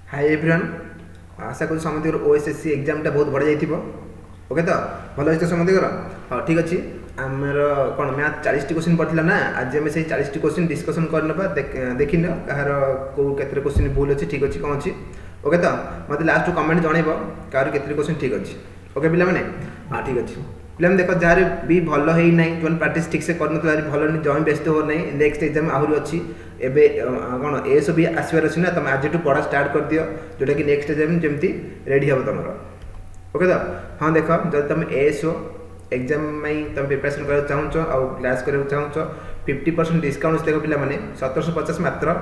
Hi everyone, आशा करूँ समस्त OSSC एग्जामटा बहुत बढ़िया जाइए। ओके तो भल अच्छे समस्त हाँ ठीक अच्छे। आमर कौन मैथ 40 क्वेश्चन पड़ता ना, आज आम से 40 क्वेश्चन डिस्कसन करना देखी कहार कौ के क्वेश्चन भूल अच्छी ठीक अच्छे कौन अच्छी। ओके तो मत लास्ट कमेंट जनइब कहार के क्वेश्चन ठीक अच्छे। ओके पे हाँ ठीक अच्छे पे देख जार भी भल है ना जो प्राक्ट ठीक से कर भल जमी व्यस्त हो ना। नेक्स्ट एग्जाम आहरी अच्छी एबे कौन ए सब भी आसबार अच्छी ना, तुम आज पढ़ा स्टार्ट कर दियो जोटा कि नेक्स्ट एग्जाम जमी रेडी हम तुम। ओके तो हाँ देख जब तुम एएसओ एग्जाम में तुम प्रिपरेशन कर चाहो आउ क्लास कर चाहो 50% डिस्काउंट देख पे 1750 मात्र।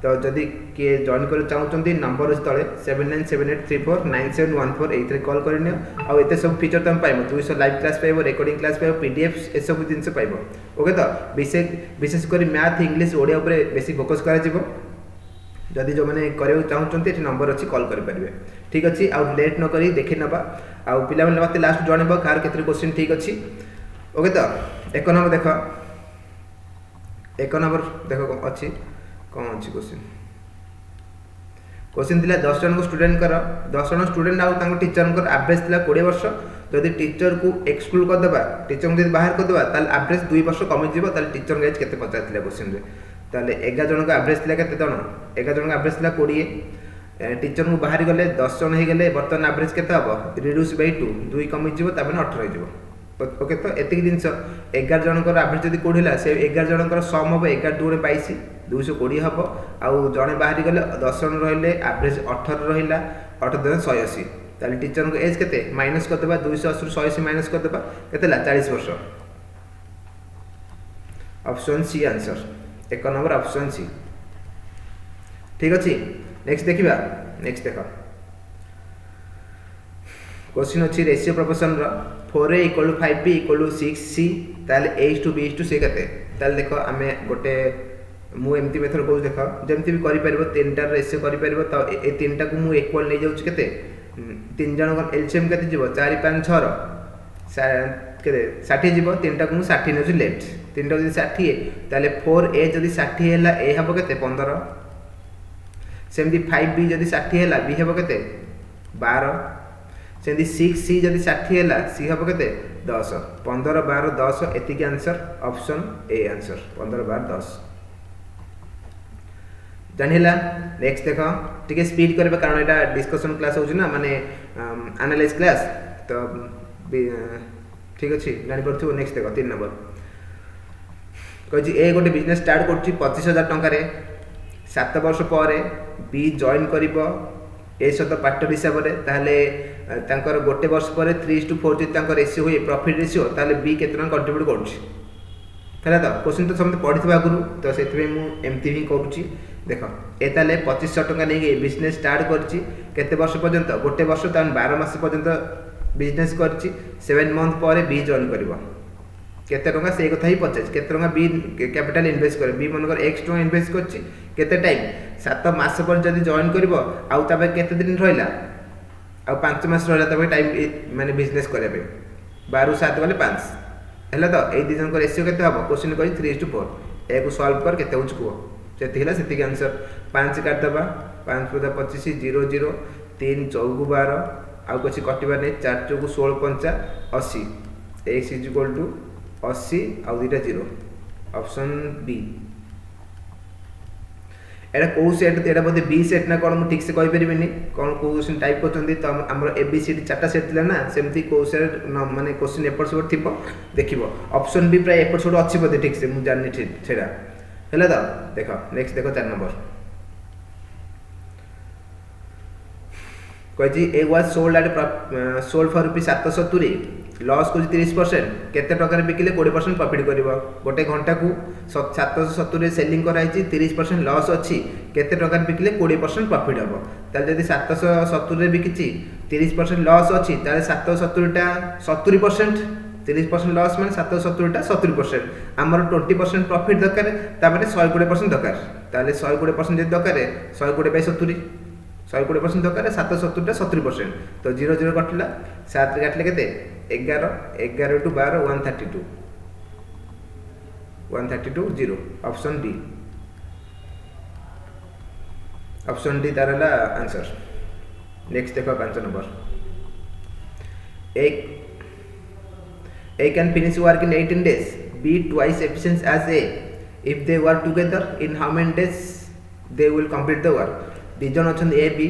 तो जदि किए जॉइन कर चाहते नंबर अच्छे तले 7978349714 ये कॉल कर आते सब फीचर तुम पाइब 200 लाइव क्लास पाइब, रेकर्डिंग क्लास पाइब, पीडीएफ ये सब जिन पाइब। ओके तो विशेषकर मैथ इंग्लिश ओडिया उपर बेसी फोकस कर जदि जो मैंने करने चाहते ये नंबर अच्छी कॉल करेंगे। ठीक अच्छे आउ लेट न करी देखी नवा आउ पिला मत लास्ट जनइब कार के क्वेश्चन ठीक अच्छी। ओके तो एक नंबर देख अच्छी कौन अच्छी क्वेश्चन थी 10 जन स्टूडेंट 10 जन स्टूडेंट आउ टीचर एवरेज थी 20 वर्ष। जदि टीचर को एक्सक्लूड करदे टीचर को बाहर करदे एवरेज 2 वर्ष कमिजी टीचर एज के पचार क्वेश्चन में 11 जन का एवरेज थी के 11 जन का एवरेज थी 20 टीचर को बाहर गले 10 जन हो गले बर्तमान एवरेज के रिड्यूस बै 2 कमिजी 18 हो। ओके तो एतिक जिन 11 जन एवरेज जब 20 है से 11 जन सम हम 11 2 22 220 हम आउ जड़े बाहरी गले 10 जन रही एवरेज 18 रहा 18 180 ताले टीचर को एज के माइनस करदे 280 180 माइनस करदे के 40 वर्ष। ऑप्शन सी आंसर एक नंबर ऑप्शन सी ठीक अच्छे। नेक्स्ट देखा नेक्स्ट देख क्वेश्चन अच्छी ratio proportion 4a = 5b = 6c ताले a:b:c के देख आम गोटे मुझे मेथड कहूँ देख जमी भी कर तीन टार रेशियो कर तीन टाक मुझे इक्वाल नहीं जाऊँ के 3 जन एलसीएम के 4 5 6 के 60 जीव 3 टाक 60 नौ लेफ्ट 3 टाक 60 ताले 4a जदि 60 है a हम के 15 सेमती 5b जदि 60 है b हम के 12 सेमती 6c जदि 60 है c हम के 10 15 12 10 एतिक आंसर ऑप्शन ए आंसर 15 12 10 जानिला। नेक्स्ट देख टे स्पीड करें कारण यहाँ डिस्कसन क्लास होना माने एनालाइज क्लास तो ठीक अच्छे जापर। नेक्स्ट देख 3 नंबर कही ए गोटे बिजनेस स्टार्ट कर 25,000 टकर 7 वर्ष पर बी जॉइन कर ए सहित पार्टनर हिसाब से गोटे वर्ष पर 3:4 जब रेशियो हुए प्रॉफिट रेशियो ताले बी के कंट्रीब्यूट कर तो क्वेश्चन तो समझते पढ़ी आगुरी तो से एमती ही करुच्ची देख ए ताले 2500 टका नहीं बिजनेस स्टार्ट करते वर्ष पर्यंत गोटे वर्ष 12 मास पर्यंत बिजनेस कर 7 मंथ पर बी जॉइन कर केते टका से कथा ही पचास केते टका बी कैपिटल इन्वेस्ट करे बी मनकर x टका इन्वेस्ट करछि केते टाइम 7 मास पर जदी जॉइन करबो आउ तबे केते दिन रहला आउ 5 मास रहला तबे टाइम माने बिजनेस करे बे 12 7 गले 5 हैला तो ए दी जन को रेशियो केते हबो क्वेश्चन कहि 3:4 ए को सॉल्व कर केते होछ को सेति हैला सेति के आंसर 5 काट दबा 5 + 25 0 0 3 4 12 आउ कुछ कटिबा नै 4 4 16 5 80 x = 80 आउ 2 0 ऑप्शन बी एटा कौ सेट एटा बोधे बी सेट ना कौन मुझे ठीक से कही पारिनी कौन कौ क्वेश्चन टाइप करते तो आम एबीसीडी 4टा सेट थी ना सेमती कौ सेट माने क्वेश्चन एपट सेपट थी देख ऑप्शन बी प्राय एपट सेपट अच्छी बोधे ठीक से मुझे जानी सेटा है तो देख नेक्स्ट देख 4 नंबर कही ए was sold for rupees 770 loss को 30% केते टकर बिकिले 20% प्रॉफिट करिवो गोटे घंटा को 770 सेलिंग कराई 30% लॉस अच्छी केते टकर बिकिले 20% प्रॉफिट हबो ताले जदी 770 रे बिकिची 30% लॉस अच्छी ताले 770 टा 70% 30% लॉस माने 770 टा 70% हमर 20% प्रॉफिट दरकार तापरे 120% दरकार ताले 120% जदी दरकार 120 बाय 70 120% दरकार 770 टा 70% तो 0 0 कटला 7 रे काटले केते 11 11 to 12 132 0 option D option D तार है आंसर। नेक्स्ट देखो 5 नंबर। A can finish work in 18 days, B twice efficient as A. If they work together, in how many days they will complete the work? दिजन अच्छा A B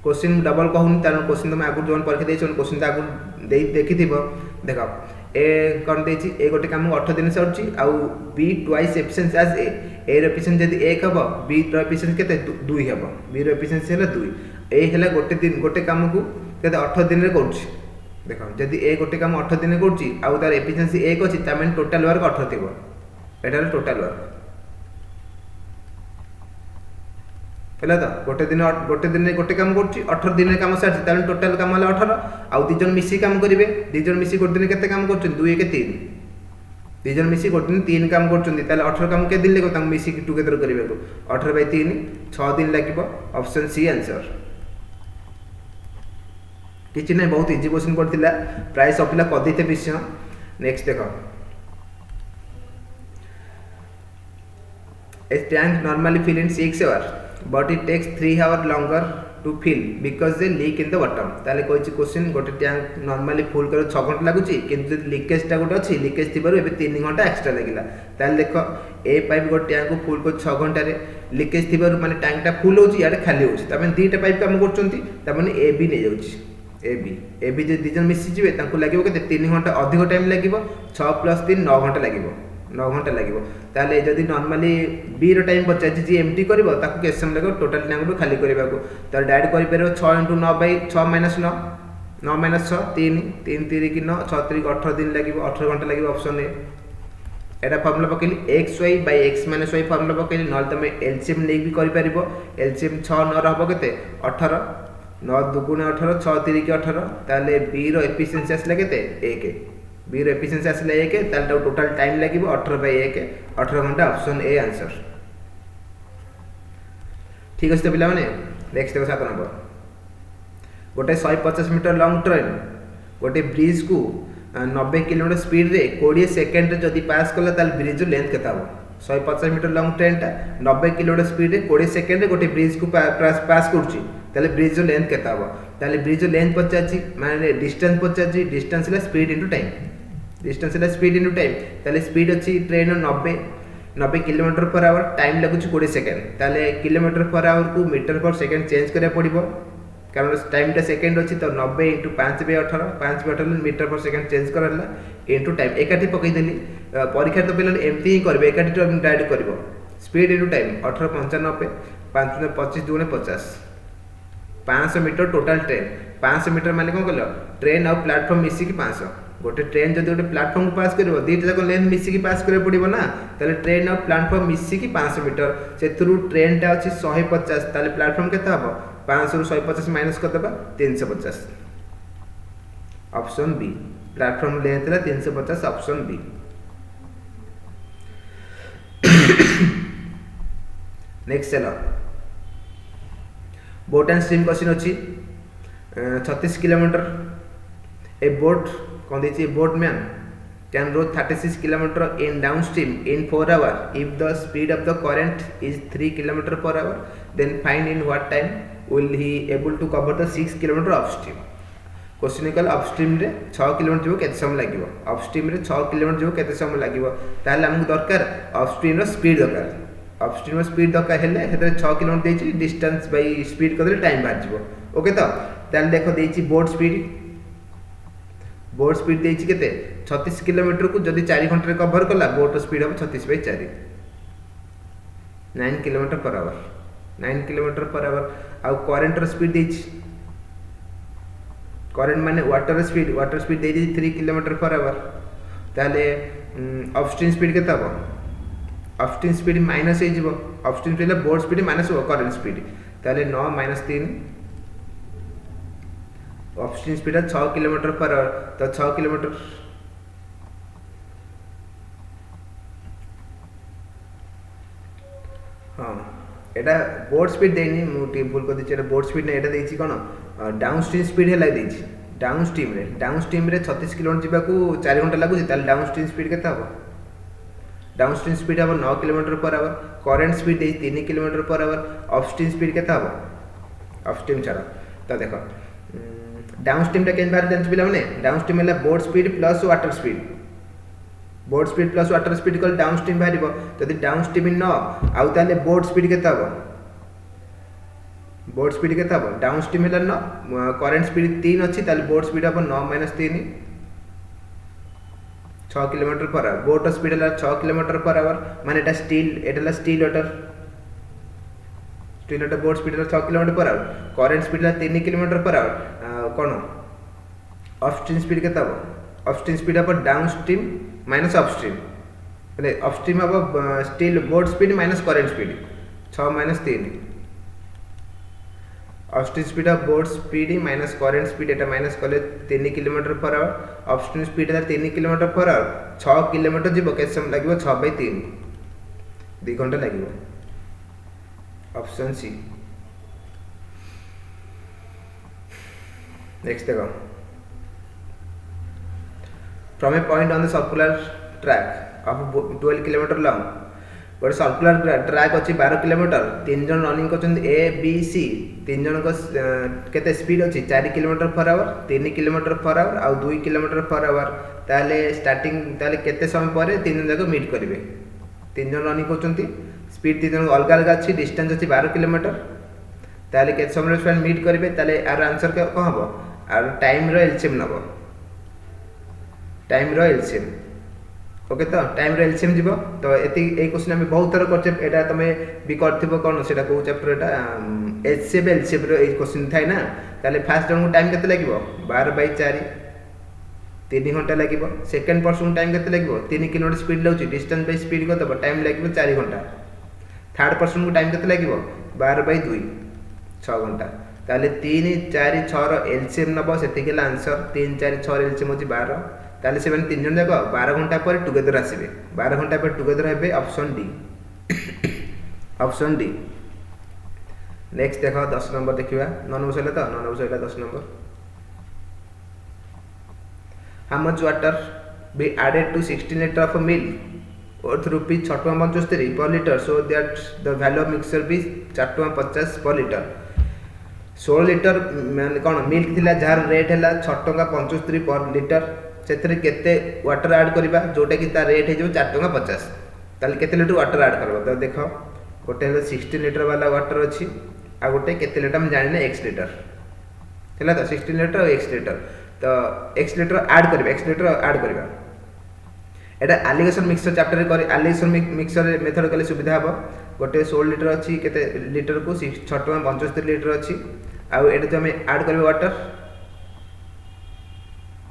question double कहूनी तार question तुम आगुरी जो परीक्षा देछ question तो आगुरी देखी देख ए कौन देछि ए गोटे काम 8 दिन सरुची आउ B twice efficiency as A रो एफिशिएंसी जदी 1 हबो बी रो एफिशिएंसी केते 2 हबो बी रो एफिशिएंसी हैला 2 ए हैला गोटे दिन गोटे काम को केते 8 दिन रे करछि देखो जदी ए गोटे काम 8 दिन करछि आउ तार एफिशिएंसी 1 अछि ता माने टोटल वर्क 18 थिबो एटा टोटल वर्क है तो गोटे दिन गोटे काम कर 18 दिन कम सारी टोटाल कम है 18 आउ दीजन मिसी काम करेंगे दीजन मिसी गोटे दिन केते काम कर 2 1 3 दीजन मिसी गोटे दिन 3 काम कर 18 काम के दिन लगे मिसिक टुगेदर करने को 18 बाई 3 6 दिन लगे ऑप्शन सी आंसर किसी ना बहुत इजी क्वेश्चन पड़ता प्राय सब पिला कदे विषय। नेक्स्ट देख a tank normally fill in 6 hour but it takes 3 hours longer to fill because they leak in the bottom ताले कोई क्वेश्चन गोटे टैंक नॉर्मली फुल कर 6 घंटा लागुची किंतु लीकेज टा गोटे अछि लीकेज थिबारु एबे 3 घंटा एक्स्ट्रा लागिला ताले देखो ए पाइप गोटे टैंक को फुल कर 6 घंटा रे लीकेज थिबारु माने टैंक टा फुल होची याडे खाली होची त माने दीटा पाइप काम करचंती त माने ए बी नै जाउची ए बी जे दिजन मिसी जिवे तांको लागिवो केते 3 घंटा अधिक टाइम लागिवो 6 + 3 9 घंटा लागिवो 9 घंटा लगे ताले जदि नॉर्मली बी रो टाइम पचार जी एमटी करबो ताको केस समय लगे टोटल टैंक खाली करबा को त डायरेक्ट करि परबो 6 * 9 बाई 6 - 9 9 - 6 3 3 3 की 9 6 3 18 दिन लगे 18 घंटा लगे ऑप्शन ए एटा फार्मूला पकेली xy / x - y फार्मूला पकेली नल तमे एलसीएम नै भी करि परबो एलसीएम 6 9 रहबो केते 18 9 2 * 18 6 3 की 18 ताले बी रो एफिशिएंसी आसला केते 1 बी रो एफिशिएंसी आसला 1 ताले टोटल टाइम लागिवो 18 बाई 1 18 घंटा ऑप्शन ए आंसर ठीक अछि तो पिला माने। नेक्स्ट देखो 7 नंबर गोटे 150 मीटर लॉन्ग ट्रेन गोटे ब्रिज को 90 किलोमीटर स्पीड रे 20 सेकंड रे जदी पास कला ताल ब्रिज रो लेंथ केता हो 150 मीटर लॉन्ग ट्रेन ता 90 किलोमीटर स्पीड रे 20 सेकंड रे गोटे ब्रिज को पास करछि ताले ब्रिज रो लेंथ केता हो ताले ब्रिज रो लेंथ पचाछि माने डिस्टेंस पचाछि डिस्टेंस ला स्पीड इनटू टाइम डिस्टेंस ला स्पीड इनटू टाइम ताले स्पीड अछि train 90 kilometre per hour time लागुछि 20 सेकंड ताले किलोमीटर पर आवर को मीटर पर सेकंड चेंज करिया पड़िबो कारण टाइम टा सेकंड अछि तो 90 * 5 / 18 5 / 18 मीटर पर सेकंड चेंज करला इनटू टाइम एकाठी पकई देली परीक्षा तो पिलन एमती ही करबे एकाठी तो डायरेक्ट करबो speed into time 18 95 5 * 25 2 * 50 500 metre total train 500 metre माने कोन कहलो ट्रेन और प्लेटफार्म मिसी की 500 गोटे ट्रेन जब गोटे प्लेटफॉर्म को पास कर दीटा जाक लेंथ मिसिकी पास करे पड़ो ना ताले ट्रेन और प्लेटफॉर्म मिसिकी 500 मीटर से ट्रेन टा अच्छी 150 ताले प्लेटफॉर्म केता हबो 500 ରୁ 150 माइनस कर देबा 350 ऑप्शन बी प्लेटफॉर्म लेंथ ला 350 ऑप्शन बी। नेक्स्ट चलो बोट एंड स्ट्रीम क्वेश्चन अछि 36 किलोमीटर ए बोट कौन दीजिए boatman can row 36 km in downstream in 4 hours if the speed of the current is 3 km per hour then find in what time will he able to cover the 6 km upstream question कल upstream रे 6 kilometre जो केते समय लागिवो upstream रे 6 kilometre जो केते समय लागिवो ताले हमहु दरकार अपस्ट्रीम रो स्पीड दरकार अपस्ट्रीम रो स्पीड दरकार हेले हेते 6 किलोमीटर देछि डिस्टेंस बाय स्पीड करले टाइम बाहर जिवो ओके तो ताले देखो देछि बोट स्पीड देछि केते 36 किलोमीटर को जदी 4 घंटा रे कवर कला बोट स्पीड हम 36/4 9 kilometre per hour 9 kilometre per hour आ करंट रो स्पीड देछि करंट माने वाटर स्पीड देछि 3 किलोमीटर पर आवर ताले अपस्ट्रीम स्पीड केता हो अपस्ट्रीम स्पीड माइनस हे जिवो upstream speed boat speed minus हो करंट स्पीड ताले 9 - 3 upstream speed 6 kilometre per our तो 6 किलोमीटर हाँ एटा बोट स्पीड देनी मुटी भूल कर दिछि एटा बोट स्पीड ने एटा देछि कोन डाउनस्ट्रीम स्पीड हेला देछि डाउनस्ट्रीम रे 36 किलोमीटर जिबा को 4 घंटा लागु ताले डाउनस्ट्रीम स्पीड केता हो डाउनस्ट्रीम स्पीड हम 9 km/h, current speed 3 km/h, upstream speed के अपस्ट्रीम छाड़। तो देख डाउनस्ट्रीम टा केन बाहर जान पिला माने डाउनस्ट्रीम है board speed plus water speed, board speed plus water speed कल डाउनस्ट्रीम बाहर जदि डाउनस्ट्रीम न आउ ताले बोर्ड स्पीड के बोर्ड स्पीड के डाउनस्ट्रीम है न करेन्ट स्पीड 3 अच्छी ताले बोर्ड स्पीड हम 9 - 3 6 km/h, बोट स्पीड है 6 km/h माने एटा steel still water boat speed है 6 km/h, करेन्ट स्पीड है 3 km/h। कौन अपस्ट्रीम स्पीड के अपस्ट्रीम स्पीड हम डाउनस्ट्रीम माइनस अपस्ट्रीम अपस्ट्रीम हम steel boat speed minus current speed 6 - 3, upstream speed of board speed minus current speed Etah minus कले 3 km/h, upstream speed है 3 km/h 6 km जीव के समय लगे 6/3 2 घंटा लगे। Option C. नेक्स्ट देखो from a point on the circular track of 12 km long गोटे सर्कुलर ट्रैक अच्छी 12 km, 3 जन रनिंग कर ए बी सी, 3 जन के स्पीड अच्छी 4 km/h, 3 km/h आउ 2 km/h। ताले स्टार्टिंग ताले केते समय पर 3 जन जाक मीट करेंगे, 3 जन रनिंग कर स्पीड 3 जन अलग अलग अच्छी डिस्टेंस अच्छी 12 km, ताले केते समय मीट करेंगे ताले आर आंसर कौन हम आर टाइम रो एलसीएम नब, टाइम रो एलसीएम। ओके तो टाइम रो एलसीएम जीव। तो एति ए क्वेश्चन हम बहुत थर करछे, एटा तमे भी करथिबो कोन सेटा को चैप्टर एटा एचसीएफ एलसीएफ रो ए क्वेश्चन थाय ना, ताले फर्स्ट जन को टाइम केते लागिवो 12/4 3 घंटा लागिवो, सेकंड पर्सन को टाइम केते लागिवो 3 km स्पीड लाउची डिस्टेंस बाय स्पीड को तब टाइम लागिवो 4 घंटा, थर्ड पर्सन को टाइम केते लागिवो 12/2 6 घंटा। ताले 3 4 6 रो एलसीएम नबो सेति केला आंसर 3 4 6 रो एलसीएम होची 12। ताले से 3 जन जाक 12 घंटा पर टुगेदर आसीबे, 12 घंटा पर टुगेदर हेबे option D option D. Next देखो 10 नंबर देखिबा 9 नंबर सैला तो 9 नंबर सैला 10 number. How much water be added to 16 litre of milk worth rupees 6.75 per litre so that the value of mixture be 4.50 per litre. 16 litre मान कौन milk थिला jar rate है 6.75 per litre, से केते water add करबा जोटा कि ता रेट है 4.50, ताले केते लीटर वाटर ऐड करबा। तो देखो गोटे 16 लीटर वाला वाटर अच्छी आ गोटे केते लीटर हम जानिना x लीटर हैला, तो 16 लीटर और x लीटर, तो x लीटर ऐड करबा x लीटर ऐड करबा। एटा एलिगेशन मिक्सचर चैप्टर कर एलिगेशन मिक्सचर मेथड कले सुविधा हबो। गोटे 16 लीटर अच्छी केते लीटर को 6.75 लीटर अच्छी आ एटा तो हम ऐड करबा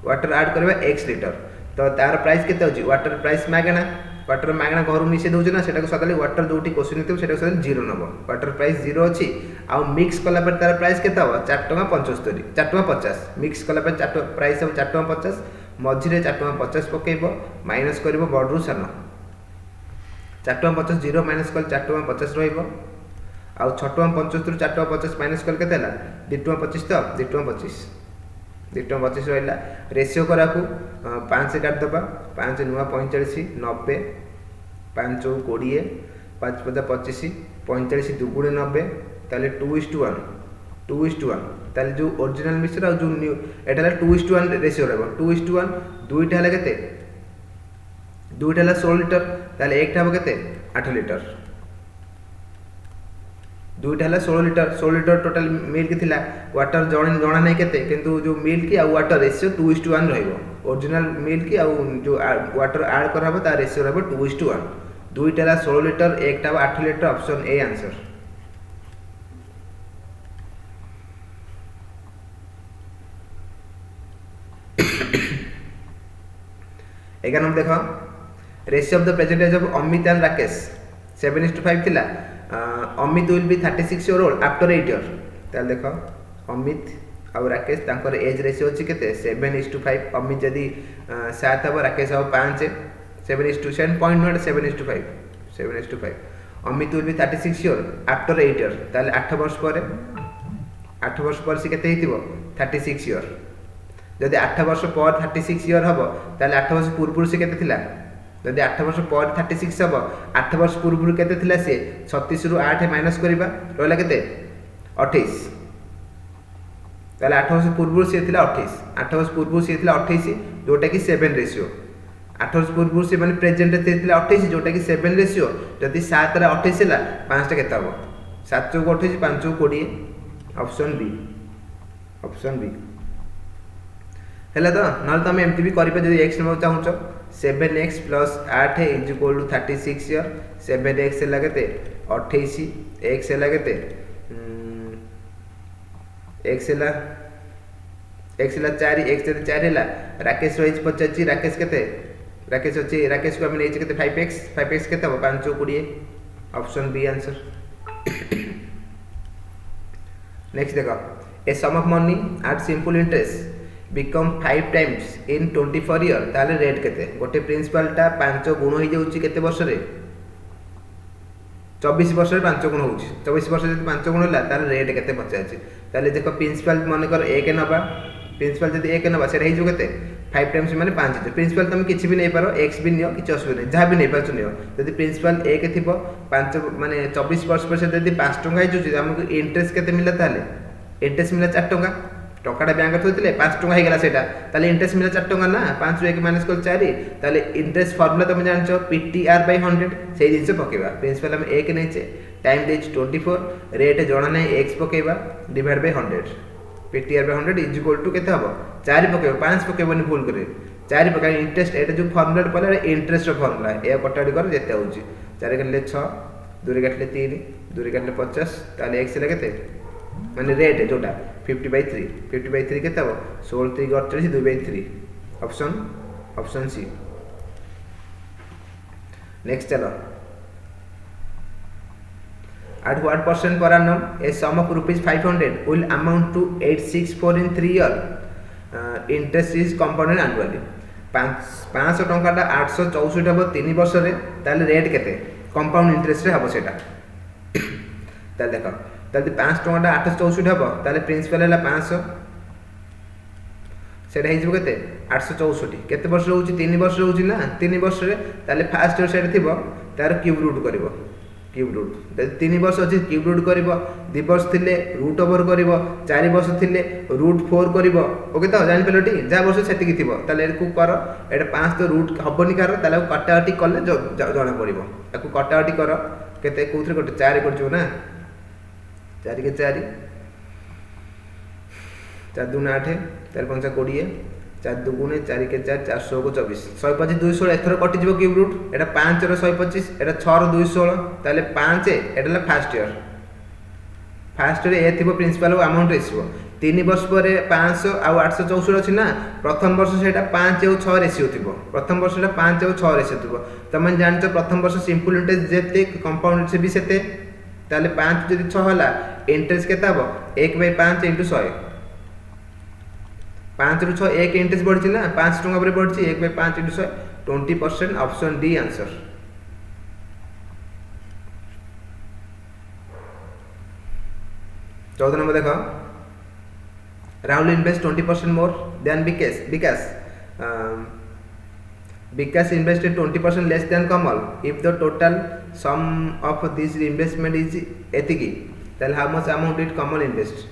वाटर ऐड करबा x लीटर। तो तार प्राइस केते होची वाटर प्राइस मागना, वाटर मागना घर मिसे दोछ ना सेटा को सदाले वाटर जोटी क्वेश्चन हेतु सेटा सदाले 0 नबो, वाटर प्राइस 0 अछि आ मिक्स कला पर तार प्राइस केते हो 4.75 4.50 मिक्स कला पर 4 प्राइस हो 4.50 मझिरे 4.50 पकेइबो माइनस करिवो बडरू सान 4.50 0 माइनस कल 4.50 रहइबो आ 6.75 4.50 माइनस कल केते हला 2.25 तो 2.25 2.25 रहा। रेशियो करा को 5 से काट दबा 5 नुआ 45 90 5 20 5 50 25 45 दुगुणे 90 ताले 2:1 2:1 ताले जो ओरिजिनल मिक्सचर आ जो न्यू एटा 2:1 रेशियो रहबो 2:1 दुईटा हला केते दुईटा हला 16 लीटर ताले एकटा हो केते 8 लीटर, दुईटा हला 16 लीटर टोटल मिल्क थिला वाटर जणा नै केते किंतु जो मिल्क आ वाटर रेशियो 2:1 रहइबो, ओरिजिनल मिल्क आ जो वाटर ऐड करबो ता रेशियो रहबो 2:1, दुईटा हला 16 लीटर एकटा 8 लीटर ऑप्शन ए आंसर। एगार नंबर देखो ratio of the percentage of Amit and Rakesh 7:5 थिला, Amit will be 36 year old after 8 years। ताल देखो अमित और राकेश तांकर एज रेशियो अछि केते 7:5, अमित जदी 7 हबो राकेश हबो 5 7:7.5 7:5 Amit will be 36 year after 8 years ताले 8 वर्ष पर से केते हितिबो 36 year। जदि 8 वर्ष पर 36 year हबो ताले 8 वर्ष पूर्व से केते थिला जदि 8 वर्ष पर 36 हम 8 वर्ष पूर्व केते थिला से 36 रु 8 माइनस करबा रहला केते 28 ताले 8 वर्ष पूर्व से थिला 28 8 वर्ष पूर्व से थिला 28 जोटा कि 7 रेशियो 8 वर्ष पूर्व से माने प्रेजेंट थे थिला 28 जोटा कि 7 रेशियो जदि 7 रे 28 होला 5 टा केते हबो 7 चौक 28 5 चौक 20 ऑप्शन बी हेला तो नल तुम एमती भी करिपा जदि x नबो चाहूचो 7x + 8 = 36 ईयर 7x हेला केते 28 x हेला केते x हेला 4 x जदि 4 हेला राकेश रहिज 25 राकेश केते राकेश अछि राकेश को हम नेछि केते 5x केते हो 5 चौक 20 ऑप्शन बी आंसर नेक्स्ट देखो a sum of money at simple interest become 5 times in 24 year ताले रेट केते गोटे प्रिंसिपल टा 5 गुण हो जाउची केते वर्ष रे 24 वर्ष रे 5 गुण होउची 24 वर्ष रे 5 गुण होला ताले रेट केते पचाची ताले देखो प्रिंसिपल मन कर 1 नबा प्रिंसिपल जदी 1 नबा सेटा हिजो केते 5 टाइम्स माने 5 प्रिंसिपल तुम किछि भी नै पारो x भी नियो किछि असुविधा नै जहा भी नै पाछो नियो जदी प्रिंसिपल 1 थिबो 5 माने 24 वर्ष पर से जदी 5 टंका हिजो हमको इंटरेस्ट केते मिला ताले इंटरेस्ट मिला 4 टंका टकाटा बैंक थोइतिले 5 टंका हे गेला सेटा ताले इंटरेस्ट मिला 4 टंका ना 5 रे 1 माइनस कर 4 ताले इंटरेस्ट फार्मूला तुम जानछो PTR/100 सेही जिंस पकेबा प्रिंसिपल हम 1 नैचे टाइम देछ 24 रेट जणा नै x पकेबा डिवाइड बाय 100 PTR/100 = केते हबो 4 पकेबो 5 पकेबोनी भूल करे 4 पकाय इंटरेस्ट एटा जो फार्मूला पले इंटरेस्ट रो फार्मूला ए कटाडी कर जेते होउची 4 गले 6 2 रे काटले 3 2 रे काटले 50 ताले x ले केते माने रेट जोटा 50/3 केते हबो 16 3 48 2/3 ऑप्शन सी नेक्स्ट चलो at what percent per annum a sum of rupees 500 will amount to 864 in 3 year interest is compounded annually 500 टंका टा 864 हबो 3 वर्ष रे ताले रेट केते कंपाउंड इंटरेस्ट रे हबो सेटा ताले देखो ताले 5 टंका टा 864 हबो ताले प्रिंसिपल हला 500 सेटा हिजो केते 864 केते वर्ष होउची 3 वर्ष होउची ना 3 वर्ष रे ताले फर्स्ट ईयर सेटा थिबो तार क्यूब रूट करबो क्यूब रूट जदि 3 वर्ष अछि क्यूब रूट करबो 2 वर्ष थिले रूट ओवर करबो 4 वर्ष थिले रूट 4 करबो ओके तो जानि पेलोटी जा वर्ष सेति की थिबो ताले को कर एटा 5 तो रूट हबोनी कर ताले कटाकटी करले जणा पड़िबो ताकू कटाकटी कर केते कोथरे कोटे 4 करजो ना 4 के 4 4 2 8 4 5 20 4 2 गुणे 4 के 4 400 को 24 125 216 एथर कटि जिवो क्यूब रूट एटा 5 रो 125 एटा 6 रो 216 ताले 5 एटा ला फर्स्ट ईयर ए थिबो प्रिंसिपल अमाउंट रेशियो 3 वर्ष पर 500 आ 864 अछि ना प्रथम वर्ष सेटा 5 और 6 रेशियो थिबो प्रथम वर्ष सेटा 5 और 6 रेशियो थिबो तमन जानतो प्रथम वर्ष सिंपल इंटरेस्ट जेते कंपाउंड से भी सेते ताले 5 जदि 6 होला इंटरेस्ट केता हबो 1/5 * 100 5 रु 6 1 इंटरेस्ट बढ़छि ना 5 टंका पर बढ़छि 1/5 * 100 20% ऑप्शन डी आंसर 14 नंबर देखो Rahul invest 20% more then Vikas invested 20% less than Kamal. If the total sum of this investment is etiki, then how much amount did Kamal invest?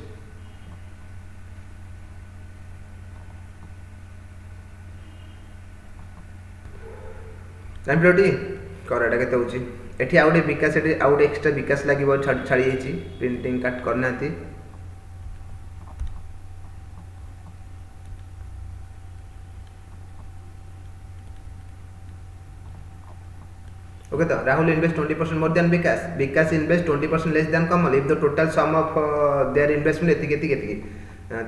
जानप्लोटी Creta केते होची एठी आउटे विकास एठी आउट एक्स्ट्रा विकास लागिबो छाड़ी हेची printing cut करनाती okay तो Rahul invest 20% more than Vikas invest 20% less than Kamal if the total sum of their investment एतिके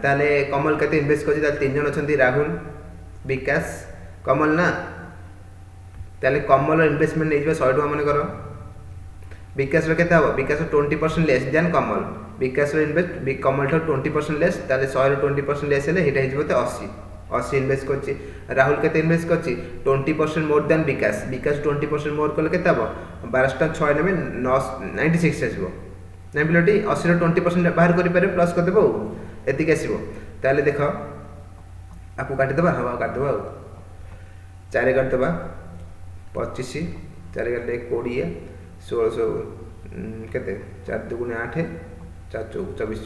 ताले कमल केते इन्वेस्ट करछि ताले तीन जन अछंती राहुल विकास कमल ना ताले कमल इन्वेस्टमेंट नै 100 टका माने करो विकास रो केते हबो विकास 20% लेस देन कमल विकास रो इन्वेस्ट कमल 20% लेस ताले 100 रो 20% लेस हेले हेटा हिजबो ते 80 इन्वेस्ट करछि राहुल केते इन्वेस्ट करछि 20% मोर देन विकास 20% मोर कले केते हबो 12 6 नेबे 96 आसीबो नै बिलोटी 80 रो 20% बाहर करि पारे प्लस कर देबो एतिके आसीबो ताले देखो आपको काटि देबा हवा काट देबा 4 काट देबा 25 4 गले 20 1600 केते 4 दुगुणे 8 4 चौक 24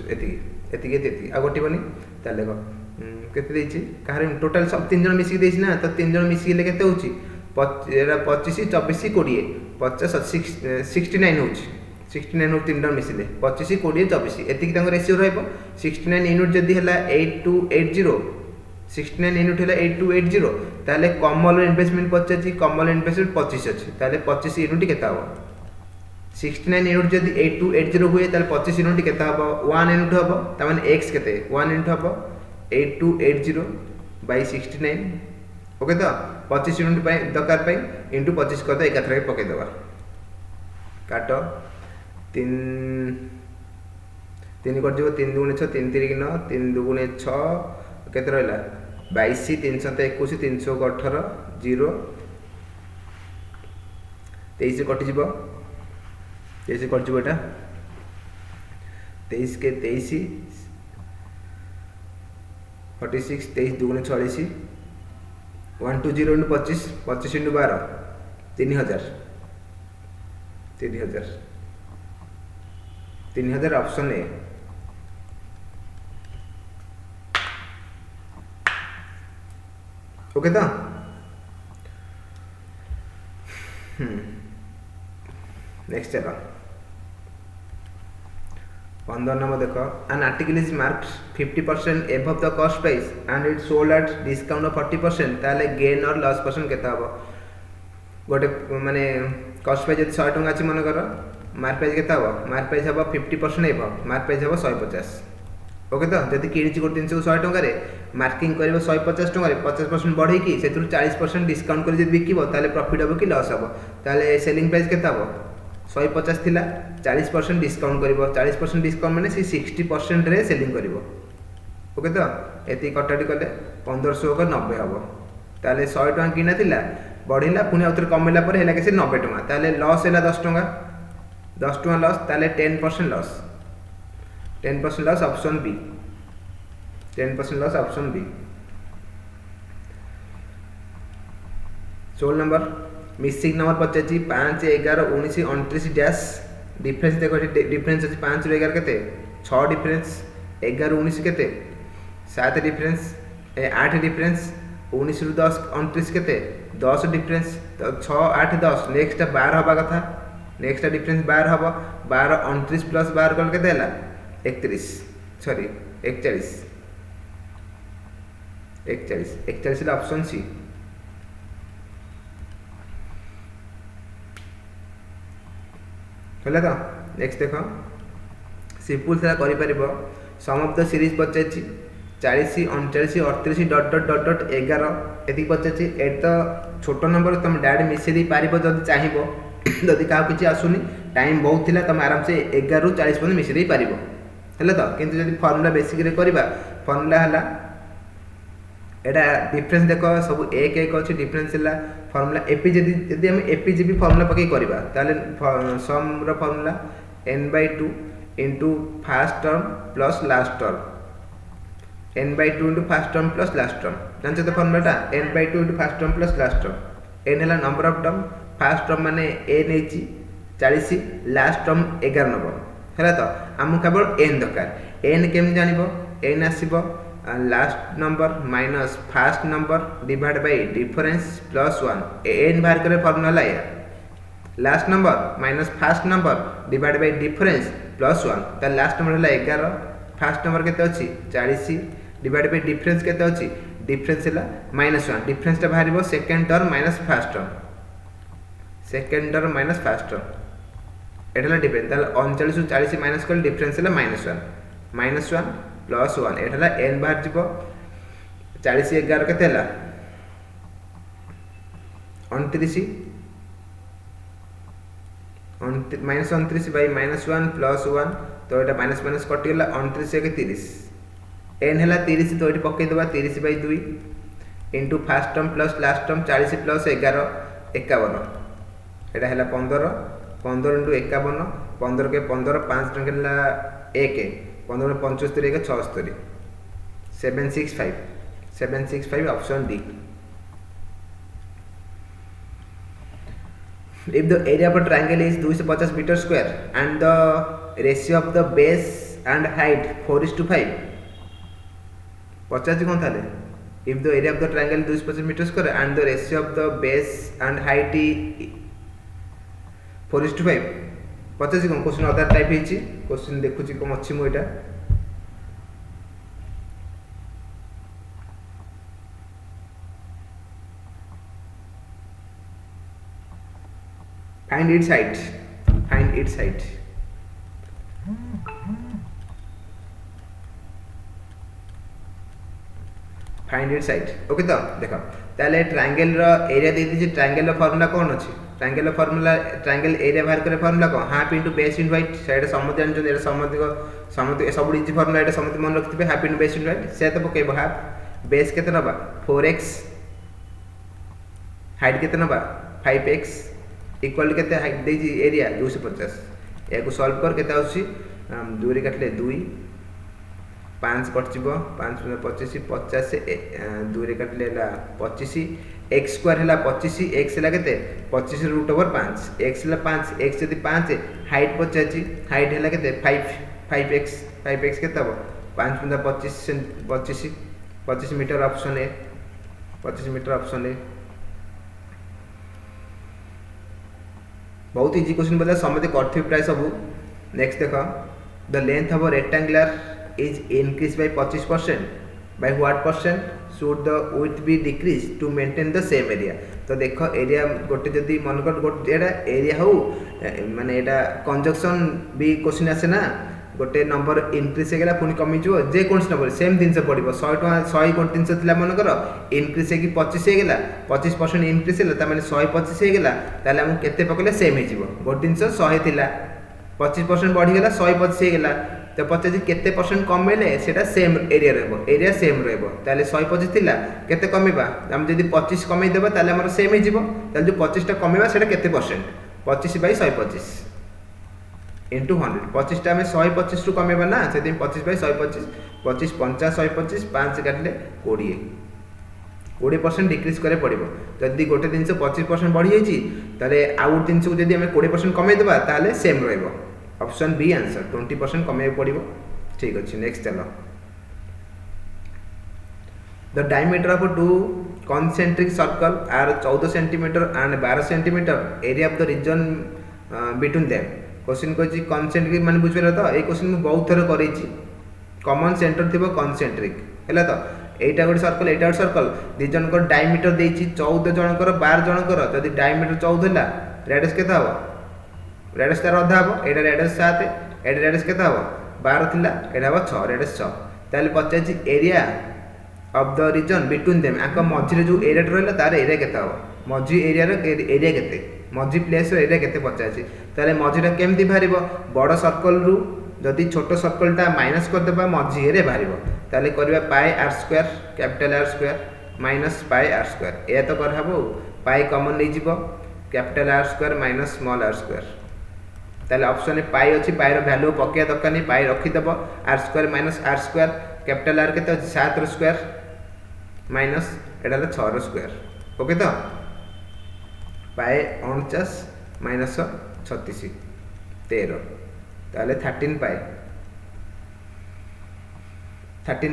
एति आ गोटिबनी ताले देखो केते देछि काहे टोटल सब तीन जन मिसी देछि ना तो तीन जन मिसी ले केते होछि 25 24 20 50 69 होछि 69 हो तीन जन मिसिले 25 20 24 एति तांको रेशियो रहबो 69 यूनिट जदी हला 8280 69 यूनिट हला 8280 ताले कॉमन इन्वेस्टमेंट पचाछि कॉमन इन्वेस्टमेंट 25 अछि ताले 25 यूनिट केता हो 69 यूनिट जदी 8280 हुए ताले 25 यूनिट केता हो 1 यूनिट हबो त माने x केते 1 यूनिट हबो 8280 by 69 ओके तो 25 यूनिट पाई दरकार पाई इनटू 25 कर दे एकाथरे पके देबा काटो 3 कर जो 3 दुगुणे 6 3 3 9 3 दुगुणे 6 केते रहला 22 321 318 0 23 कटि जिवो 23 कटि जिवो एटा 23 के 23 46 23 दुगुणे 46 120 into 25 25 into 12 3000 3000 option A okay तो नेक्स्ट चलो 15 नंबर देखो an article is marked 50% above the cost price and it sold at discount of 40% ताले gain और loss percent केता हबो गोटे माने cost price जति 100 टंका अछि मन कर मार्क प्राइस केता हबो मार्क प्राइस हबो 50% above मार्क प्राइस हबो 150 ओके तो जति किनिछि गोटे दिन 100 टंका रे मार्किंग करबो 150 टंका रे 50% बढ़ई की सेतु 40% डिस्काउंट कर जति बिकिबो ताले प्रॉफिट हबो कि लॉस हबो ताले सेलिंग प्राइस केता हबो 150 थिला 40% डिस्काउंट करिवो 40% डिस्काउंट माने सी 60% रे सेलिंग करिवो ओके तो एति कटाटी कले 1500 को 90 हबो ताले 100 टका किना थिला बढ़िला पुनी उतर कमेला पर हेला के 90 टका ताले लॉस हेला 10 टका लॉस ताले 10% loss 10% loss option B 10% loss option B 16 number missing number पचाची 5 11 19 29 डैश डिफरेंस देखो डिफरेंस अछि 5 रो 11 केते 6 डिफरेंस 11 19 केते 7 डिफरेंस 8 डिफरेंस 19 रो 10 29 केते 10 डिफरेंस तो 6 8 10 नेक्स्ट 12 हबा कथा नेक्स्ट डिफरेंस 12 हबो 12 29 प्लस 12 कल केते हला 31 सॉरी 41 ऑप्शन सी होला तो नेक्स्ट देखो सिंपल सेला करि परिबो सम ऑफ द सीरीज पचाची 40 39 38 डॉट डॉट डॉट डॉट 11 एति पचाची ए तो छोटो नंबर तुम डायरेक्ट मिसे दी पारिबो जदी चाहिबो जदी का किछि आसुनी टाइम बहुत थिला तुम आराम से 11 रु 40 पर्यंत मिसे दी पारिबो हैला तो किंतु जदी फार्मूला बेसिक रे करबा फार्मूला हला एटा डिफरेंस देखो सब एक एक अछि डिफरेंस हला फार्मूला एपी जदी हम एपीजीबी फार्मूला पके करबा ताले सम रो formula n/2 into first term plus last term n/2 into first term plus last term जानछ तो फार्मूलाटा n/2 into first term plus last term n हला number of term first term माने n हेची 40 लास्ट टर्म 11 नंबर हैला तो हम केवल n दरकार n केम जानिबो n आसीबो last number minus first number divide by difference plus 1 n बाहर करे फार्मूला लाया last number minus first number divide by difference plus 1 त लास्ट नंबर हला 11 फर्स्ट नंबर केते अछि 40 डिवाइड बाय डिफरेंस केते अछि डिफरेंस हला -1 डिफरेंस ता बाहरिबो second term minus first term second term minus first term एटला डिफरेंस त 39 रु 40 माइनस कर डिफरेंस हला -1 प्लस 1 एटला n बाहर जिवो 40 11 केते हला 29 -29 बाय -1 प्लस 1 तो एटा माइनस माइनस कटि गेला 29 के 30 n हला 30 तो एटी पके देबा 30 by 2 into first term plus last term 40 plus 11 51 एटा हला 15 15 इनटू 51 15 के 15 5 टंक हला 1 15 में 75 के 76 765 option D if the area of a triangle is 250 meter square and the ratio of the base and height 4:5 पचास कौन था if the area of the triangle 250 meter square and the ratio of the base and height 4:5 पचास कौन question other type है question देखुची कम अच्छी मु एटा find its height find its height find its height okay तो देखो ताले ट्रायंगल रो area दे दीजिए triangle रो formula कौन अछि ट्रायंगल रो फार्मूला ट्रायंगल एरिया बाहर करे फार्मूला को half into base into height side समझ जान जो एरा समझ सब इजी फार्मूला एटा समझ मन रखिबे half into base into height से तो पकेबो हाफ बेस केते नबा 4x हाइट केते नबा 5x इक्वल केते हाइट देजी एरिया 250 याको सॉल्व कर केते आउसी 2 रे काटले 2 5 कटजिबो 5 25 50 से 2 रे काटले ला 25 x स्क्वायर हला 25 x हला केते 25 रूट ओवर 5 x हला 5 x यदि 5 हाइट 25 हाइट हला केते 5x केते हबो 5 25 मीटर ऑप्शन है 25 मीटर ऑप्शन है बहुत इजी क्वेश्चन बोला समझे करथि प्राय सब नेक्स्ट देखो the length of a rectangular is increased by 25% by what percent should the width be decreased to maintain the same area तो देखो एरिया गोटे जदी मन कर गोटे एटा एरिया हो माने एटा कंजक्शन भी क्वेश्चन आसे ना गोटे नंबर इंक्रीज हे गेला पुनी कमी जो जे कोन नंबर सेम दिन से पड़िबो 100 टका 100 कोन 300 थिला मन कर इंक्रीज हे कि 25 हे गेला 25% इंक्रीज हेला त माने 125 हे गेला ताले हम केते पकले सेम हे जिवो गोटे दिन से 100 थिला 25% बढ़ी गेला 125 हे गेला तो 50 केते परसेंट कमेले सेटा सेम एरिया रहबो एरिया सेम रहबो ताले 125 थिला केते कमेबा हम जदी 25 कमे देबा ताले हमर सेम हे जिवो ताले जो 25 टा कमेबा सेटा केते परसेंट 25 बाय 125 into 100 25 टा में 125 टू कमेबा ना सेति 25 बाय 125 25 50 125 5 काटले 20% डिक्रीज करे पड़िबो जदी गोटे दिन से 25% बढ़ी जाईची ताले आउट दिन से जदी हम 20% कमे देबा ताले सेम रहबो ऑप्शन बी आंसर 20% कमे पड़िबो ठीक अछि नेक्स्ट चलो the diameter of two concentric circle are 14 cm and 12 cm area of the region between them question को जी concentric माने बुझबे तो ए क्वेश्चन में बहुत थर करै छी कॉमन सेंटर थिबो concentric हैला तो एटा गोटे सर्कल एटा गोटे सर्कल दि जन को डायमीटर देछि 14 जन कर 12 जन कर जदी डायमीटर 14 हला रेडियस केता हो रेडियस तार अधा हो एटा रेडियस 7 एटा रेडियस केता हो 12 थिला एटा हो 6 रेडियस 6 ताले पचाछि area of the region between them आक मझी रे जो एरिया रहला तार एरिया केता हो मझी एरिया रो एरिया केते मझी प्लेस रो एरिया केते पचाछि ताले मझीटा केमति भारिबो बड़ सर्कल रु जदी छोटो सर्कल टा माइनस कर देबा मझी एरिया भारिबो ताले करबा pi r square capital R square minus pi r square ए तो कर हबो पाई कॉमन नै जिवो capital R square minus small r square ताले ऑप्शन में पाई अछि पाई रो वैल्यू पकिया दरकार नै पाई रखि देबो r square minus r square capital R केते 7 रो स्क्वायर माइनस एटा 6 रो स्क्वायर ओके तो पाई 49 माइनस 36 13 ताले 13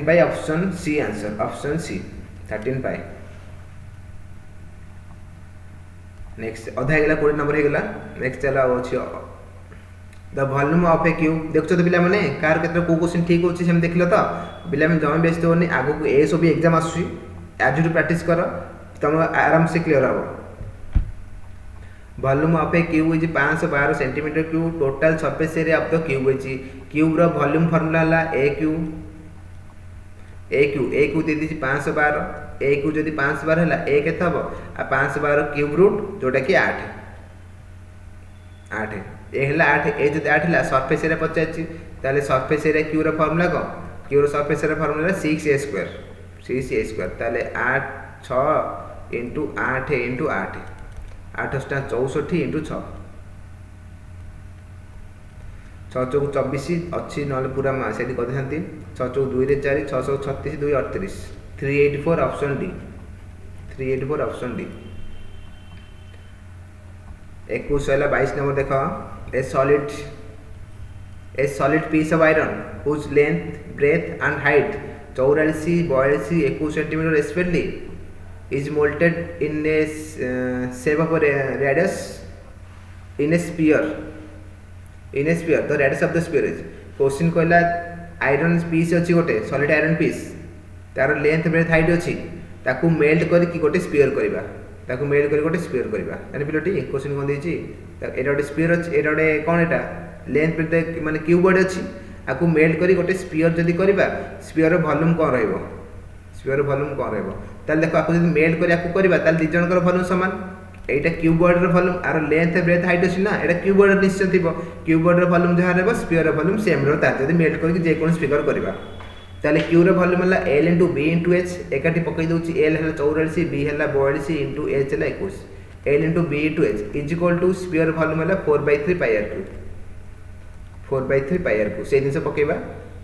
pi option C answer option C 13 pi next अधा हेगला 20 नंबर हेगला नेक्स्ट चला अछि the volume of a cube देखछो तो पिला माने कार केत्र को क्वेश्चन ठीक होछि सेम देखलो तो पिला में जमे बेस्ट होनी आगो को ए सब एग्जाम आसुची आज टू प्रैक्टिस करो तुम आराम से क्लियर हो volume of a cube is 512 centimetre cube total surface area of the cube is cube रो वॉल्यूम फार्मूला हला a cube they the 512 A cube जदी 512 हला ए केत हबो आ 512 क्यूब रूट जोटा कि 8 ए हला 8 ए जदी 8 हला सरफेस एरिया पचाछि ताले सरफेस एरिया क्यूब रो फार्मूला को क्यूब रो surface area formula 6a square ताले 8 6 into 8 into 8 8 64 into 6 6 चौक 24 अच्छी नले पूरा मा सेठी कथि हंती 6 चौक 2 रे 4 636 2 38 384 ऑप्शन डी 384 ऑप्शन डी 21 है 22 नंबर देख a solid piece of iron whose length breadth and height 44 42 21 centimetre respectively is melted in a shape of radius in a sphere the radius of the sphere is question कहला iron piece अच्छी गोटे solid iron piece तार length breadth height अच्छी ताकू melt करके गोटे sphere करबा ताकू मेल्ट कर गोटे स्फीयर करबा जानि पिलटी क्वेश्चन कोन देछि एटा गोटे स्फीयर अछि एटा गोटे कोन एटा लेंथ ब्रेथ माने क्यूबॉइड अछि आकू मेल्ट करी गोटे स्फीयर जदी करबा स्फीयर वॉल्यूम कोन रहइबो ताले देखो आकू जदी मेल्ट करी आकू करबा ताले दि जनकर वॉल्यूम समान एटा क्यूबॉइड रो वॉल्यूम आर लेंथ ब्रेथ हाइट अछि ना एटा क्यूबॉइड निश्चय थिबो क्यूबॉइड रो वॉल्यूम जहा रहबो sphere rho volume same row ता जदी मेल्ट करी जे कोन स्फीयर करबा ताले क्यू रो वॉल्यूम हला L * B * H एकाठी पकई दउची L हला 44 B हला 42 * H हला 21 L * B * H is equal to sphere volume हला 4/3 pi r cube 4/3 pi r cube से दिन से पकेबा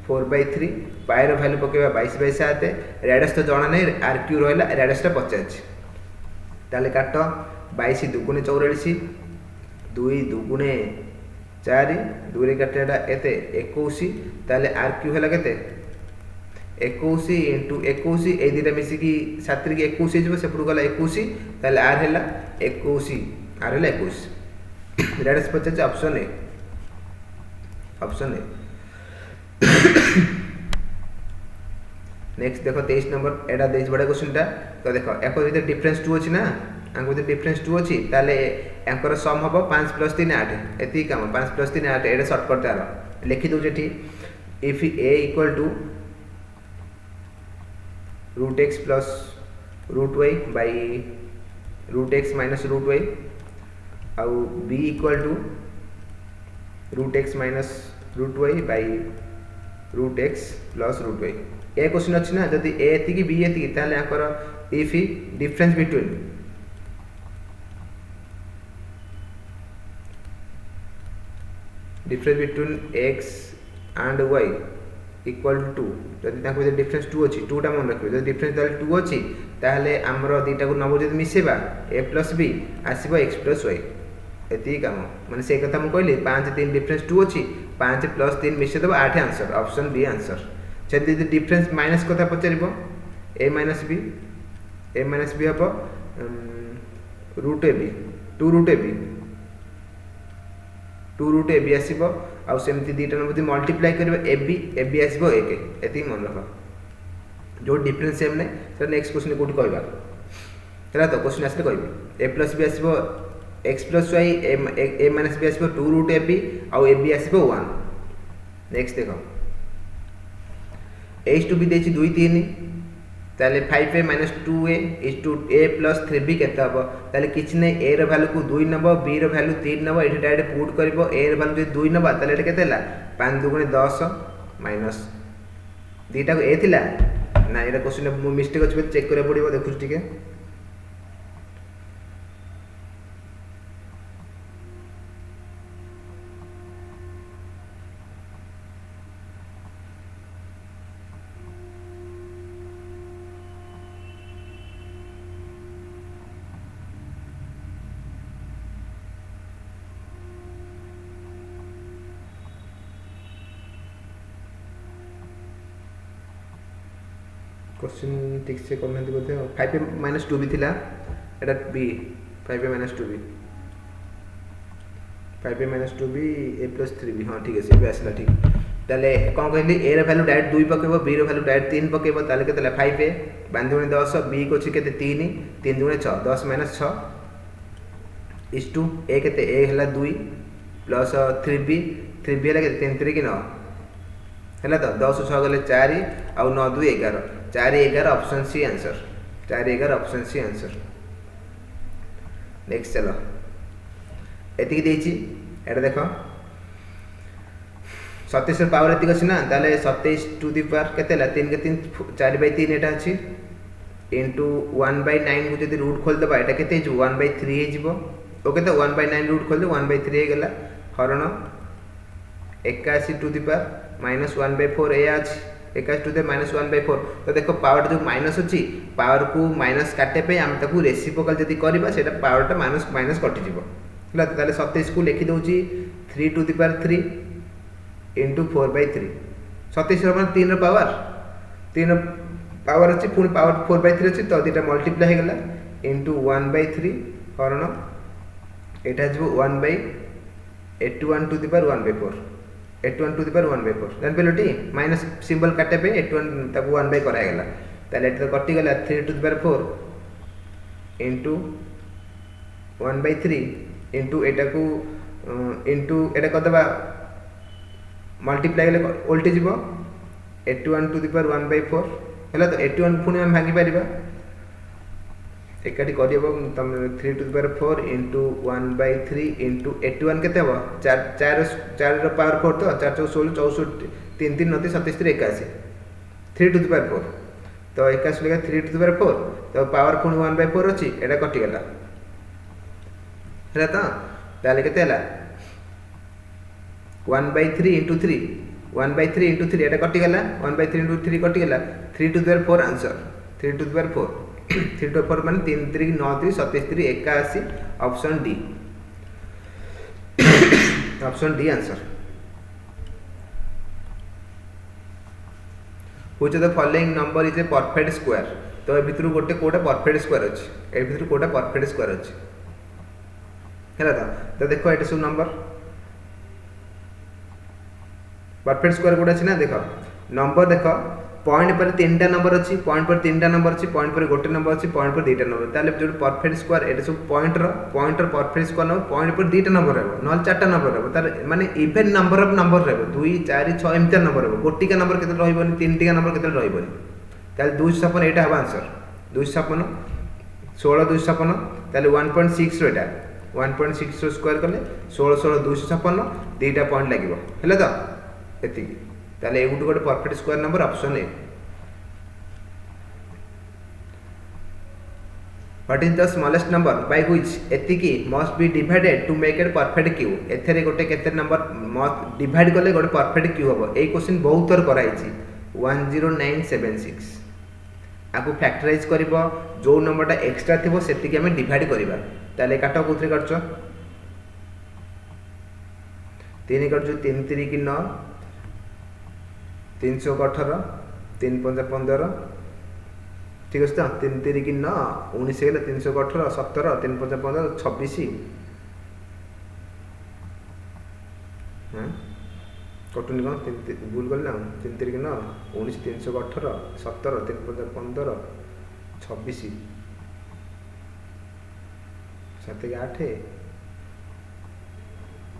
4/3 पाई रो वैल्यू पकेबा 22/7 रेडियस तो जणा नै r क्यूब रहला रेडियस ता 50 ताले काट 22 दुगुणे 44 2 दुगुणे 4 2 रे काटेडा एते 21 ताले r क्यूब हला केते 21 * 21 ए दिटा मिसी की 7 के 21 जेबो सेपडू गला 21 ताले r हैला 21 r हैला 21 रेडियस 50 ऑप्शन ए नेक्स्ट देखो 23 नंबर एडा देज बडा क्वेश्चन ता तो देखो एको भीतर डिफरेंस 2 अछि ना अंक भीतर डिफरेंस 2 अछि ताले एंकर सम हबो 5 + 3 8 एती काम 5 + 3 8 एडा शॉर्टकट तार लिखि दउ जेठी if a = √x + √y by √x - √y ଆଉ b = √x - √y by √x + √y A question अछि ना जदी a एति की b एति की ताले आकर if difference between x and y equal to 2 जदी ताको डिफरेंस 2 अछि 2 टा मन रखबे जदी डिफरेंस ताले 2 अछि ताले हमरो दीटा को नबो जदी मिसेबा a + b आसीबो x + y एति काम माने से कथा म कहली 5 3 डिफरेंस 2 अछि 5 + 3 मिसे देबो 8 आंसर ऑप्शन बी आंसर जदी डिफरेंस माइनस कथा पचरिबो a - b हबो √ab 2 √ab आसीबो आ सेमति दीटा नबो मल्टीप्लाई करबे ab आसीबो 1 एति मन रख जो डिफरेंस सेम नै तो नेक्स्ट क्वेश्चन कोड कहबा हला तो क्वेश्चन आसे कहबी a + b आसीबो x + y a - b आसीबो 2 √ab आ ab आसीबो 1 नेक्स्ट देखो h to b देछि 2 3 ताले 5a - 2a is to a + 3b केता हबो ताले किछ नै a रो वैल्यू को 2 नबो b रो वैल्यू 3 नबो एठी डायरेक्ट पुट करबो a रो वैल्यू 2 नबो ताले एटा केतेला 5 2 10 माइनस दीटा को a थिला ना एटा क्वेश्चन मिस्टेक अछि चेक करे पड़िबो देखु ठीके क्वेश्चन ठीक से करना थी बोलते 5a - 2b थिला एटा b 5a - 2b 5a - 2b a + 3b हां ठीक है से भी आसला ठीक ताले कोन कहली a रो वैल्यू डायरेक्ट 2 पकेबो b रो वैल्यू डायरेक्ट 3 पकेबो ताले केतला 5a 5 * 10 b को छि केते 3 3 * 6 10 - 6 is to a केते a हला 2 प्लस 3b हला केते 3 3 की 9 हला तो 10 6 गले 4 आ 9 2 11 4 11 option C answer 4 11 option C answer next चलो एति देछि एटा देखो 27 ର पावर एति अछि ना ताले 27 टू द पावर केतेला 3 के 3 4/3 एटा अछि इनटू 1/9 को जदी रूट खोल दबा एटा केते ज 1/3 हे जिवो ओके तो 1/9 रूट खोल दे 1/3 हे गेला हरण 81 टू द पावर -1/4 ए अछि 81 टू द -1/4 तो देखो पावर जो माइनस अछि पावर को माइनस काटे पे हम ताकू रेसिप्रोकल जदी करबा सेटा पावर टा माइनस कटि जिवो है ताले 27 को लिखि दउची 3 टू द पावर 3 इंटू 4/3 27 मान 3 पावर 3 पावर अच्छी पुणी पावर 4/3 अच्छी तो दीटा मल्टीप्लाई हो गला इंटू 1/3 हरण एटा जो 1/81 to the power 1/4 81 to the power 1/4 जान पेलोटी माइनस सिंबल काटे पे 81 ताको 1 बाय करा गला ताले एटा कटि गला 3 to the power 4 into 1/3 into एटा को इंटू एटा कदबा मल्टीप्लाई गले उल्टी जीवो 81 टू द पावर 1/4 हला तो 81 पुणी हम भागी परिबा एकाटी करियबो तम 3 to the power 4 into 1/3 into 81 केते हो 4 4 रो पावर 4 तो 4 4 16 64 3 3 29 27 81 3 टू द पावर 4 तो 81 लगा 3 टू द पावर 4 तो पावर पुणी 1/4 अछि एटा कटि गला हला तो ताले केते हला 1/3 इंटू 3 1/3 इंटू 3 एटा कटि गला 1/3 इंटू 3 कटि गला 3 to the power 4 answer 3 to the power 4 3 to 4 मान 3 3 9 3 27 3 81 option D option D answer which of the following number is a perfect square तो ए भितरु गोटे कोटा परफेक्ट स्क्वायर अछि ए भितरु कोटा परफेक्ट स्क्वायर अछि हैला तो देखो एटा सब नंबर परफेक्ट स्क्वायर कोटा अछि ना देखो नंबर देखो पॉइंट पर 3टा नंबर अछि पॉइंट पर 3टा नंबर अछि पॉइंट पर गोटे नंबर अछि पॉइंट पर 2टा नंबर ताले जो परफेक्ट स्क्वायर एटा सब पॉइंट रो परफेक्ट स्क्वायर नो पॉइंट पर 2टा नंबर रहबो नल 4टा नंबर रहबो तार माने इवन नंबर ऑफ नंबर रहबो 2 4 6 एमता नंबर रहबो गोटिका नंबर केते रहइबोनी 3टिका नंबर केते रहइबोनी ताले 256 एटा हबा आंसर 256 16 256 ताले 1.6 रो एटा 1.6 रो स्क्वायर करले 16 16 256 2टा पॉइंट लागिबो हैला तो एति ताले एगुट गोटे perfect square number option A what is the smallest number by which एतिकी must be divided to make it perfect cube एथरे गोटे केते नंबर डिवाइड करले गोटे परफेक्ट क्यू हबो ए क्वेश्चन बहुत थर कराई छी 10976 आकु फैक्टराइज करबो जो नंबरटा एक्स्ट्रा थिबो सेतिकी हमें डिवाइड करबा ताले काटो कोथरे करछो 3 करछो 3 3 की 9 318 3 5 15 ठीक है तो 3 3 की 9 19 गला 318 17 3 5 15 26 हां कटुनी कौन 3 भूल कर ना 3 3 की 9 19 318 17 3 5 15 26 7 8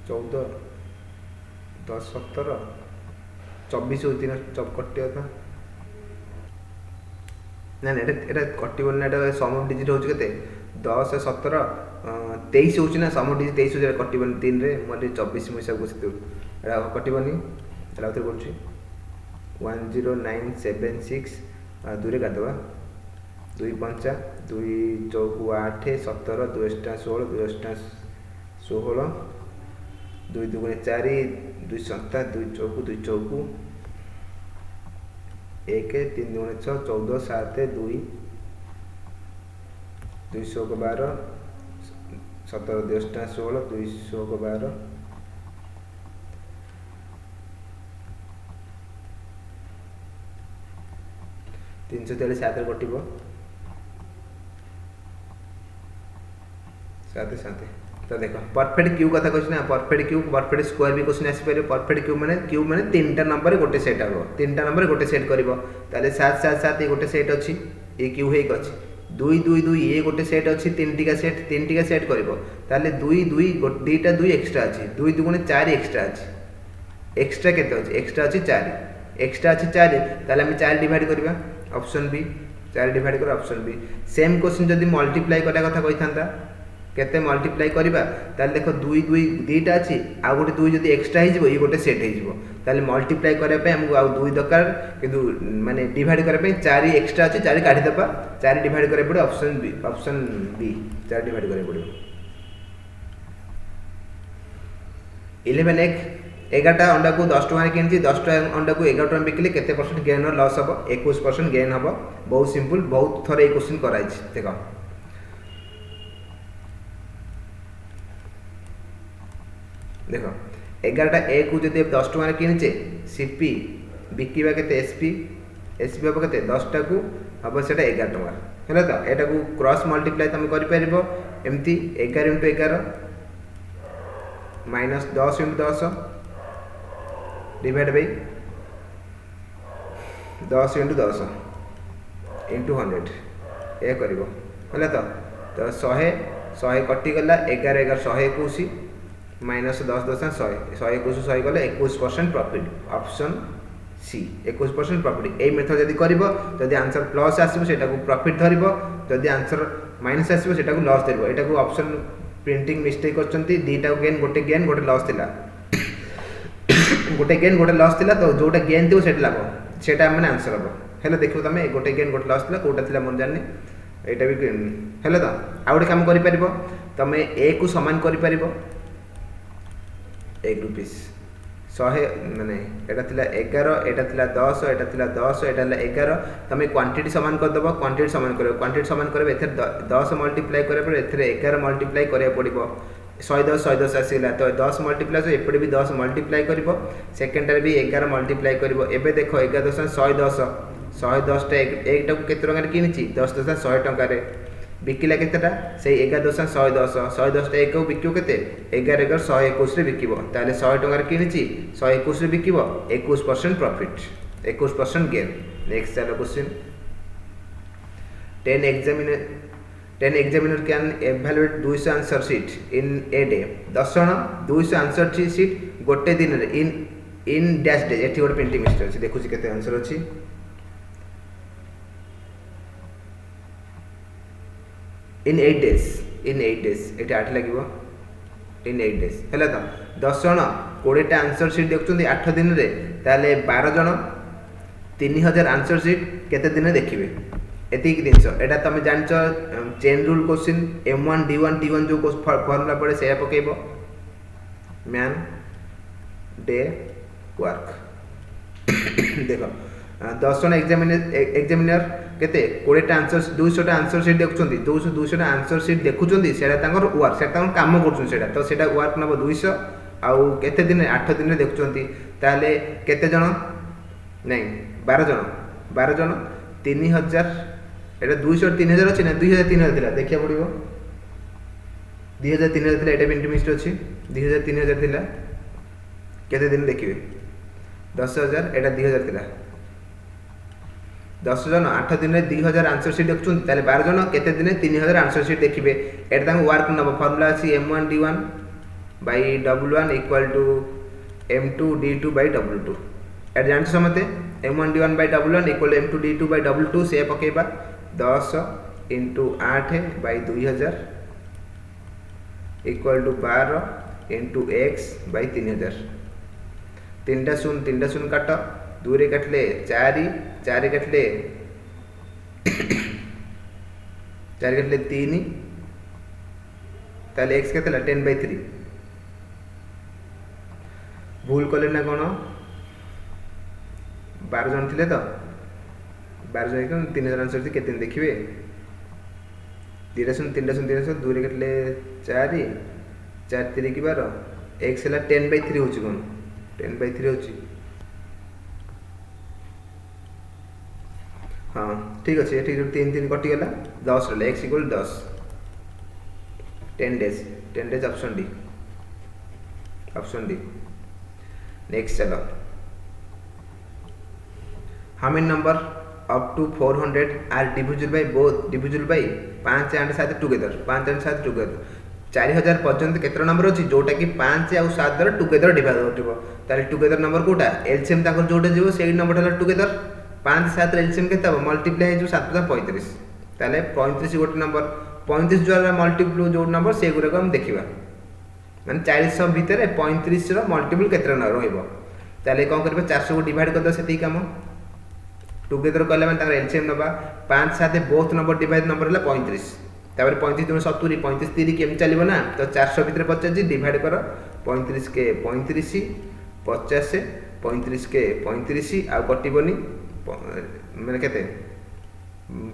14 10 17 24 होती ना चप कट्टे था ना ना एटा कटिबन ना एटा सम डिजिट होछ केते 10 17 23 होछ ना सम डिजिट 23 होछ कटिबन 3 रे मोटे 24 मुसा को सेतु एटा कटिबनी एटा उतर करछि 10976 दूरे का दवा 2 5 2 चौक 8 17 2 16 2 16 2 2 4 2 7 2 चौक 2 चौक 1 3 2 6 14 7 2 212 17 2 16 212 343 7 कटिबो 7 7 तो देखो परफेक्ट क्यू कथा क्वेश्चन ना परफेक्ट क्यू परफेक्ट स्क्वायर भी क्वेश्चन आसी पारे परफेक्ट क्यू माने 3टा नंबर गोटे सेट हबो 3टा नंबर गोटे सेट करबो ताले 7 7 7 ए गोटे सेट अछि ए क्यू हेक अछि 2 2 2 ए गोटे सेट अछि 3टिका सेट करबो ताले 2 2 2टा 2 एक्स्ट्रा अछि 2 2 गुणे 4 एक्स्ट्रा अछि एक्स्ट्रा केते अछि एक्स्ट्रा अछि 4 एक्स्ट्रा अछि 4 ताले हम 4 डिवाइड करबा ऑप्शन बी 4 डिवाइड कर ऑप्शन बी सेम क्वेश्चन जदी मल्टीप्लाई करा कथा कहिथांता केते मल्टीप्लाई करबा ताले देखो 2 2 2टा अछि आ गोटे 2 जदी एक्स्ट्रा हि जिवो ई गोटे सेट हि जिवो ताले मल्टीप्लाई करे पे हमको आ 2 दरकार किंतु माने डिवाइड करे पे 4 एक्स्ट्रा अछि 4 काढी दबा 4 डिवाइड करे पड़े ऑप्शन बी 4 डिवाइड करे पड़े 11 एक 11टा अंडा को 10 टका किनछि 10 टका अंडा को 11 टका बिकले केते परसेंट गेन और लॉस हबो 21% गेन हबो बहुत सिंपल बहुत थरे ए क्वेश्चन कराइ छी देखो देख 11टा ए को जब 10 टଙ୍କା किचे सीपी बिकिबा के एसपी एसपी हम के 10टा को हम से 11 टଙ୍କା है तो यहाँ को क्रॉस मल्टीप्लाई तुम करमती 11 × 11 माइनस 10 × 10 डिवाइड बाई 10 × 10 इंटू 100 ये कर तो 100 कटिगला 11 11 121 माइनस 10 10 100 121 100 गले 21% प्रॉफिट ऑप्शन सी 21% प्रॉफिट ये मेथड जब कर आंसर प्लस आसो से प्रॉफिट धर जदि आंसर माइनस आसो से लॉस धर यहाँ ऑप्शन प्रिंटिंग मिस्टेक कर दीटा गेन गोटे लॉस थिला गोटे गेन गोटे लॉस थिला तो जोटा गेन थी से लाभ से मैंने आंसर हम है देखो तुम गोटे गेन गोटे लॉस थिला कोटा थिला मन जानी यहाँ भी है तो आउ गोटे काम कर तुम ए को सामान कर 1 रुपीस 100 माने एटा थिला 11 एटा थिला 10 एटा थिला 10 एटा 11 तुम क्वांटिटी सामान कर दबो क्वांटिटी सामान करे एथे 10 मल्टीप्लाई करे पर एथे 11 मल्टीप्लाई करे पड़िबो 110 आसीला तो 10 मल्टीप्लाई तो एपटे भी 10 मल्टीप्लाई करिवो सेकेंडरी भी 11 मल्टीप्लाई करिवो एबे देखो 11 110 110 टा एकटा को केते टଙ୍କା किनिची 10 10 100 टଙ୍କା रे बिकिला केतेटा से 11 110 110 टा एक बिकियो केते 11 11 121 रे बिकिबो ताले 100 टଙ୍କା किनिची 121 रे बिकिबो 21% प्रॉफिट 21% गेन नेक्स्ट चलो question 10 examiner can evaluate 200 answer sheet in a day 10 जन 200 आंसर शीट गोटे दिन रे इन डैश डे एठी गोटे प्रिंटिंग मिस्टेक अछि देखुची केते आंसर अछि इन 8 days एटी 8 लगिवो इन 8 days हैला तो 10 जन 20 टा आंसर शीट देखुचंदी 8 दिन रे ताले 12 जन 3000 आंसर शीट केते दिन देखिबे एतिक जिनस एटा तुम जान chain rule question M1 D1 T1 जो फॉर्मूला पड़े से पकेबो मैन डे वर्क देखो 10 जन एग्जामिनर केते 20 टा आंसर 200 टा आंसर शीट देखुचंदी 200 टा आंसर शीट देखुचंदी सेटा तांकर वर्क सेटा तांकर काम करछन सेटा तो सेटा वर्क नबो 200 आउ केते दिन 8 दिन रे देखुचंदी ताले केते जन नहीं 12 जन 3000 एटा 200 3000 अछि ना 2000 3000 थिला देखिया पड़िबो 2000 3000 थिला एटा भी मिस्टेक अछि 2000 3000 थिला केते दिन देखिबे 10000 एटा 2000 थिला 10 जन 8 दिन रे 2000 आंसर शीट देखुछन ताले 12 जन केते दिन 3000 आंसर शीट देखिबे एटा तांग वर्क नबो फार्मूला अछि M1 D1 by W1 equal to M2 D2 by W2 Etah जानछ समते M1 D1 by W1 equal to M2 D2 by W2 से पकेबा 10 into 8 by 2000 equal to 12 into x by 3000 तीनटा शून्य काट 2 रे काटले 4 काटले 3 ताले x केतला 10 by 3 भूल कले ना कोन 12 जन थिले तो 12 जन के 3000 आंसर थी केते देखिबे 3 2 रे केटले 4 3 की 12 x हला 10 by 3 होची कोन 10 by 3 होची हां ठीक अछि एठी 3 कटि गेला 10 रे x = 10 10 days option D next चलो how many number up to 400 are divisible by 5 and 7 together 4000 पर्यंत केतना नंबर अछि जोटा कि 5 और 7 द्वारा टुगेदर डिवाइड होतिबो ताले टुगेदर नंबर कोटा एलसीएम ताकर जोटा जेबो सेही नंबर हला टुगेदर 5 7 एलसीएम केता मल्टीप्लाई जो 735 ताले 35 गोटे नंबर 35 द्वारा मल्टीप्लाई जो नंबर से गुरे को हम देखिबा माने 400 भीतर 35 रो मल्टीपल केतना न रहइबो ताले कोन करबे 400 को डिवाइड कर दो सेती काम टुगेदर कहले माने ताकर एलसीएम नबा 5 7 बोथ नंबर डिवाइड नंबर हला 35 तापर 35 दुने 70 35 3 केम चलिबो ना तो 400 भीतर 50 डिवाइड करो 35 के 35 50 35 के 35 आ कटिबोनी माने केते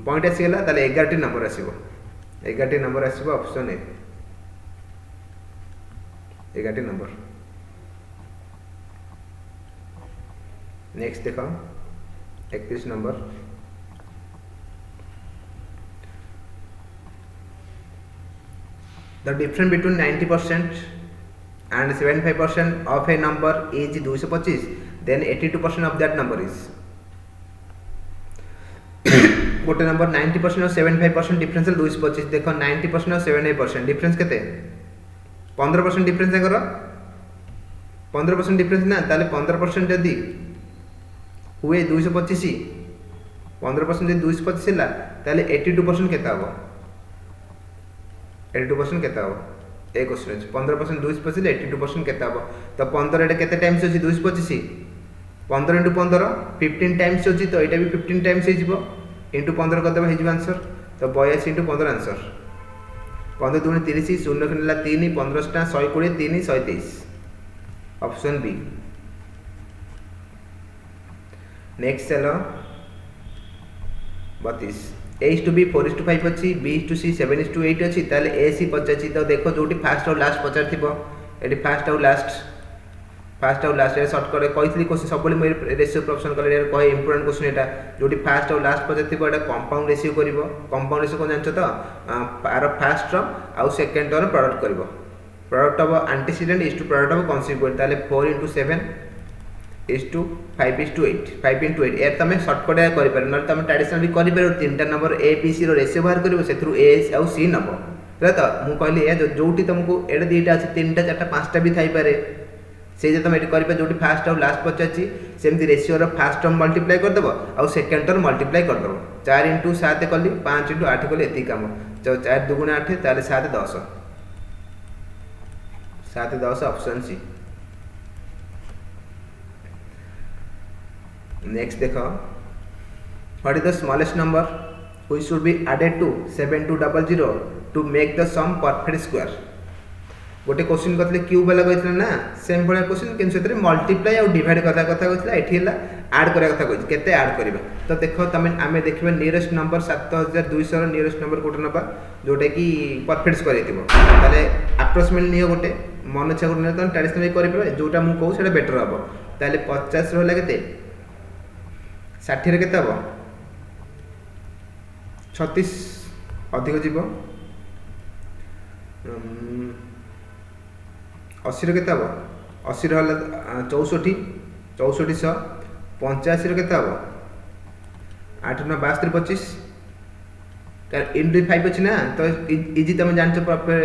पॉइंट आसी गेला ताले 11 नंबर आसीबो 11 नंबर आसीबो ऑप्शन ए 11 नंबर नेक्स्ट देखो 31 number the difference between 90% and 75% of a number is 225 then 82% of that number is गोटे नंबर 90% और 75% डिफरेंस 225 देख 90% और 75% डिफरेंस केते 15% डिफरेंस कर 15% डिफरेंस ना ताले 15% जदि हुए 225 15% जदि 225 हला ताले 82% केता हो 82% केता हो एक क्वेश्चन 15% 225 82% केता हो तो 15 एटा केते टाइम्स अछि 225 15 * 15 15 टाइम्स अछि तो एटा भी 15 टाइम्स हे जिवो इंटू 15 कर देबा हे जिवो आंसर तो 82 * 15 आंसर 15 * 2 = 30 0 खनला 3 15 टा 120 3 123 ऑप्शन बी नेक्स्ट चलो 32 A:B 4:5 अच्छी B:C 7:8 अच्छी ताले AC 50 तो देखो जोटी फास्ट और लास्ट पचार थिबो एटी फास्ट और लास्ट ए शॉर्टकट कहितली क्वेश्चन सबले मैं रेशियो ऑप्शन करे कहे इंपोर्टेंट क्वेश्चन एटा जोटी फास्ट और लास्ट पचार थिबो एटा कंपाउंड रेशियो करिवो कंपाउंड रेशियो कोन जानछो तो आर फर्स्ट टर्म आउ सेकंड टर्म प्रोडक्ट करिवो product of antecedent is to product of consequent ताले 4 * 7 is to 5 is to 8 5 into 8 यार तमे शॉर्टकट या करि पर न तमे ट्रेडिशनल भी करि पर तीनटा नंबर ए बी सी रो रेशियो बाहर करिवो सेथरु ए आउ सी नबो त मु कहली ए जोटी तुमको एडा दीटा अछि तीनटा चारटा पांचटा भी थाई पारे से जे तमे एटी करि पर जोटी फर्स्ट और last पचाछि सेमति ratio row first term multiply कर देबो आउ सेकंड टर्म मल्टीप्लाई कर देबो 4 * 7 कली 5 * 8 कली एती काम तो 4 * 2 = 8 ताले 7 * 10 7 * 10 ऑप्शन सी नेक्स्ट देखो what is the smallest number which should be added to 7200 to make the sum perfect square गोटे क्वेश्चन करथले क्यूब वाला कहथले ना सेम भले क्वेश्चन किन सेतरे मल्टीप्लाई और डिवाइड कथा कहथला एठी हला ऐड करा कथा कहथि केते ऐड करबा तो देखो तमे आमे देखबे नियरेस्ट नंबर 7200 रो नियरेस्ट नंबर कोटे नबा जोटे की परफेक्ट स्क्वायर हेतिबो ताले अप्रोक्सीमेटली नियो गोटे मन इच्छा करने तो ट्रेडिशनल करि परबे जोटा मु कहू सेटा बेटर हबो ताले 50 रो हला केते 60 रे केते हबो 36 अधिक जीव 80 रे केते हबो 80 रे हला 64 6400 85 रे केते हबो 8 9 62 25 कार इनटू 5 अछि ना तो इजी तमे जानछो प्रॉपर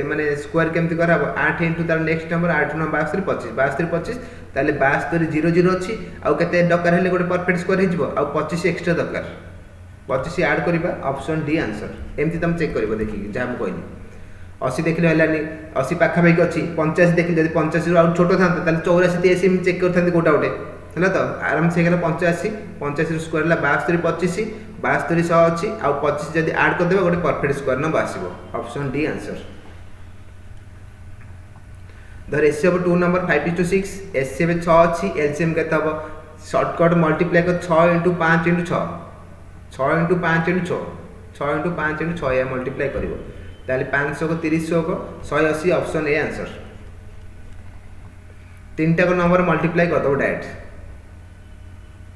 माने स्क्वायर केमति कराबो 8 इनटू तार नेक्स्ट नंबर 8 9 62 25 62 25 ताले 62 0 0 अछि आ केते दरकार हेले गोटे परफेक्ट स्क्वायर हे जिवो आ 25 एक्स्ट्रा दरकार 25 ऐड करिबा ऑप्शन डी आंसर एमति तम चेक करिवो देखि जा हम कहनी 80 देखले हलानी 80 पाखा भाई अछि 85 देखि जदि 85 रो आउट छोटो थांत ताले 84 83 हम चेक करथांती कोटा उठे हला तो आराम से गेला 85 85 रो स्क्वायर ला 62 25 62 100 अछि आ 25 जदि ऐड कर देबा गोटे परफेक्ट स्क्वायर नंबर आसीबो option D answer the ratio of two number 5:6 एससीएम 6 अछि एलसीएम केता हो शॉर्टकट मल्टीप्लाई कर 6 * 5 * 6 6 * 5 * 6 6 * 5 * 6 या मल्टीप्लाई करिवो ताले 500 को 30 को 180 ऑप्शन ए आंसर तीनटा को नंबर मल्टीप्लाई कर दो डायरेक्ट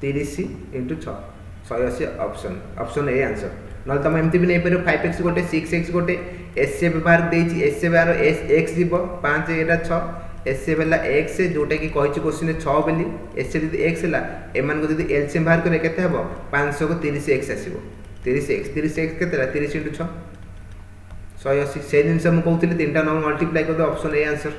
30 * 6 180 ऑप्शन ए आंसर न तुम एमती भी नहीं पारो 5x गोटे 6x गोटे एसए व्यवहार देछि एसए बार एस x जीव 5 एटा 6 एसए वाला x जोटा कि कहिछि क्वेश्चन 6 बेली एसए जदि x हला एमान को जदि एलसीएम बाहर करे केते हबो 500 को 30x आसीबो 30x केतेला 30 * 6 180 से दिन से हम कहउतली तीनटा नंबर मल्टीप्लाई कर दो option A answer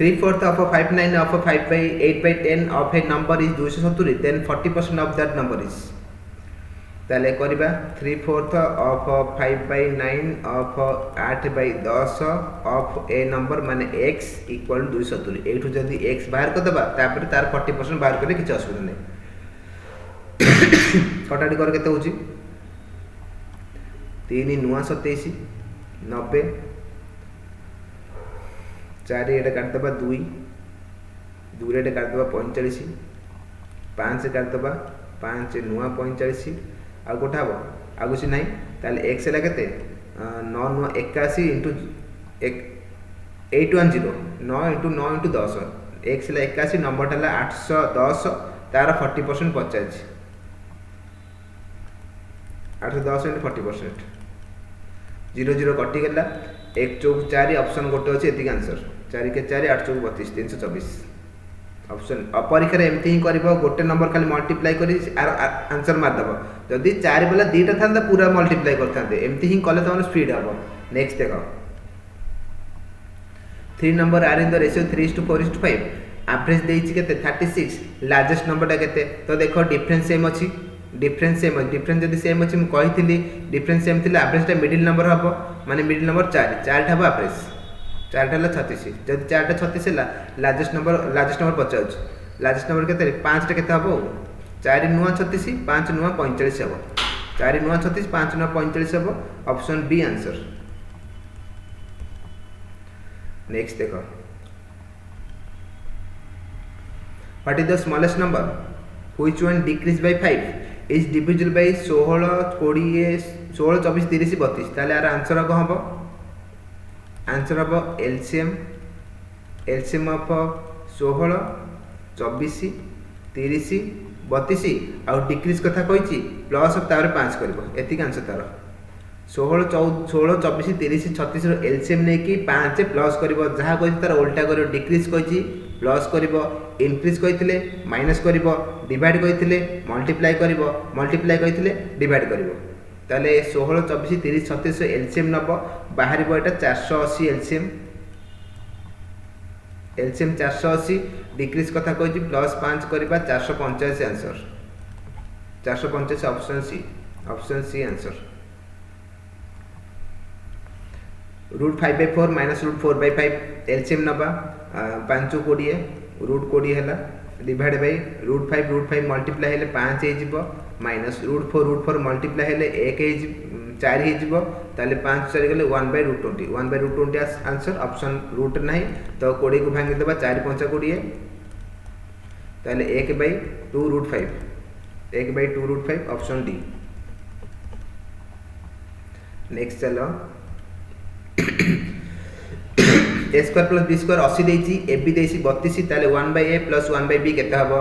3/4 of a 59 of a 5/8/10 of a number is 270 then 40% of that number is ताले करिबा 3/4 of a 5/9 of a 8/10 of a number माने x equal 270 एठु जदी x बाहर कर दबा तापर तार 40% बाहर करे किछ असुविधा नै कटाडी कर केते होची 3 नुआ 27 90 4 एटा काट दबा 2 2 एटा काट दबा 45 5 काट दबा 5 नुआ 45 आ गोटा हबो आ कुछ नाही ताले x ला केते 9 नुआ 81 * 810 9 * 9 * 10 एक्स है 81 नंबर है 810 तार 40% पचार 810 इंटू 40% 0 0 कटिगला 1 चौक 4 ऑप्शन गोटे अच्छे ये आंसर 4 के 4 8 चौक 32 324 ऑप्शन परीक्षा एमती ही कर गोटे नंबर खाली मल्टीप्लाई कर आंसर मारदेव जदि 4 बोला 2टा था पूरा मल्टीप्लाई करते एमती ही कले तुम स्पीड हम नेक्स्ट देख 3 number are in the ratio 3:4:5 average देछि केते 36 लार्जेस्ट नंबरटा केते तो देखो डिफरेंस सेम अच्छी डिफरेंस जदि सेम अच्छी मुझे कही डिफरेंस सेम थी एवरेजटा मिडिल नंबर हम माने मिडिल नंबर 4 हम एवरेज 4 है 36 जब 4 36 है लार्जेस्ट नंबर पचार लार्जेस्ट नंबर के 5 के हम 4 नुआ 36 5 नुआ 45 हम 4 नुआ 36 5 नुआ 45 हम ऑप्शन बी आंसर नेक्स्ट देखो what is the smallest number which one decrease by 5 is divisible by 16 20 16 24 30 32 ताले यार आंसर को हम आंसर हम एलसीएम ऑफ 16 24 30 32 आउ डिक्रीज कथा कही प्लस तार 5 करबो एतिक आंसर तार 16 24 30 36 एलसीएम नहीं कि 5 प्लस कर जहाँ कही तार उल्टा कर डिक्रीज कही प्लस कर इनक्रीज कही माइनस कर डिवाइड कही मल्टीप्लाई कही डिवाइड कर ताले 16 24 30 36 एलसीएम नब बाहर यहाँ 480 एलसीएम 480 डिक्रीज कथा कही प्लस 5 करवा 485 answer 485 option C answer √5/4 minus √4/5 LCM नबा 5 20 √20 है डिवाइड बाय √5 मल्टीप्लाई हेले 5 हो माइनस √4 मल्टीप्लाई हेले 1 4 हो ताले 5 4 गले 1/√20 1/√20 आंसर ऑप्शन रूट नहीं तो 20 को भांगी देबा 4 5 20 ताले 1/2 √5 ऑप्शन डी नेक्स्ट चलो ए स्क्वायर प्लस बी स्क्वायर 80 देछि ए बी देछि 32 ताले 1/a प्लस 1/b केते हबो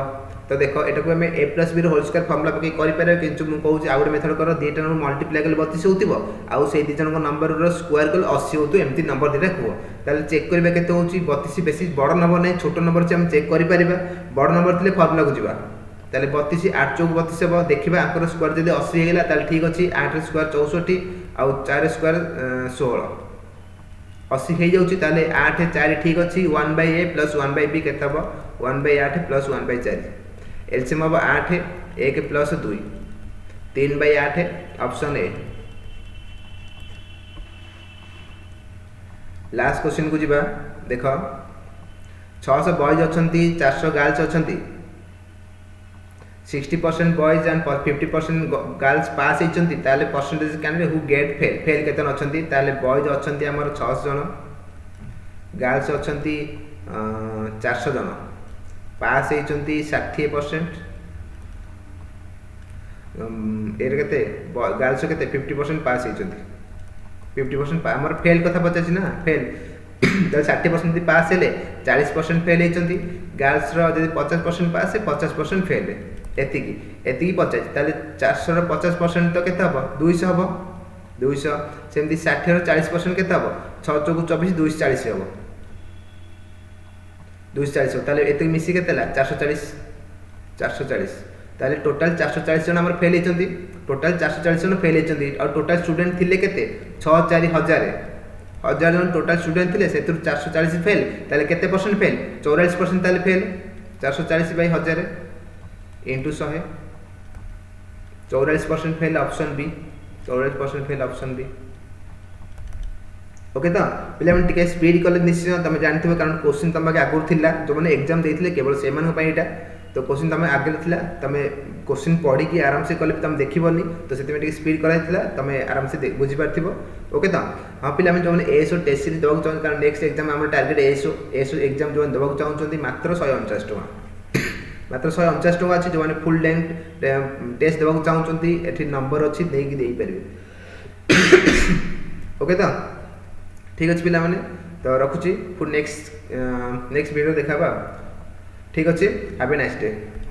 तो देखो एटा को हमें a प्लस b रो होल स्क्वायर फार्मूला पके करि पारे किंतु मु कहू आ गुटे मेथड करो दीटा नंबर मल्टीप्लाई कर 32 होतिबो आ सेही दी जन को नंबर रो स्क्वायर कर 80 होतु एम्ति नंबर दिटा को ताले चेक करबे केते होची 32 बेसी बड़ नंबर नै छोटो नंबर से हम चेक करि परिबा बड़ नंबर थिले फार्मूला को जिबा ताले 32 8 चौक 32 हबो देखिबा आकर स्क्वायर जदी 80 हेला ताले ठीक अछि 8 स्क्वायर 64 आ 4 स्क्वायर 16 80 हो जाऊँगी ताले 8 4 ठीक अच्छी 1/a प्लस 1/b के 1/8 प्लस 1/4 एलसीएम हम 8 1 plus 2 3/8 option A last question को जीवा देख 600 बॉयज अच्छा 400 गर्ल्स अच्छा 60% बॉयज एंड 50% गर्ल्स पास होती percentage can who get fail fail Ketan अच्छी बॉयज अच्छा आमर 600 जन गर्ल्स अच्छा 400 जन पास होती 60% एते गर्ल्स के 50% पास होती 50% आमर फेल कथा पचार ना फेल 60% पास हेले 40% फेल होती गर्ल्स रो 50% पास 50% फेल एति 50 ताले 400 50% तो केते हबो 200 हबो 200 सेमती 60 रो 40% केते हबो 6 चौक 24 240 हबो 240 ताले एति मिसी केते ला 440 ताले टोटल 440 जन हमर फेल हेचंती टोटल 440 जन फेल हेचंती और टोटल स्टूडेंट थिले केते 6 4 हजार जन टोटल स्टूडेंट थिले से 440 फेल ताले केते परसेंट फेल 44% ताले fail 440 by 1000 into 100 44% fail option B 44% fail option B okay तो पिला मन टिके स्पीड कले निश्चय तुम जानथिबो कारण क्वेश्चन तुम आगे आगुर थिला जो माने एग्जाम देथिले केवल से मन पई एटा तो क्वेश्चन तुम आगे थिला तुम क्वेश्चन पढ़ी कि आराम से कले तुम देखिबोनी तो सेति में टिके स्पीड कराइथिला तुम आराम से बुझी पारथिबो ओके तो हां पिला मन जो माने एएसओ टेस्ट सीरीज दबाक चाहन कारण नेक्स्ट एग्जाम हमर टारगेट एएसओ एग्जाम जो दबाक चाहउछंती मात्र 149 टका मात्र 149 टका अछि जो माने फुल लेंथ टेस्ट दबाक चाहउछंती एठी नंबर अछि देकी देई परबे ओके तो ठीक अछि पिला माने तो रखुची फिर नेक्स्ट वीडियो देखाबा ठीक अच्छे, हैव ए नाइस डे।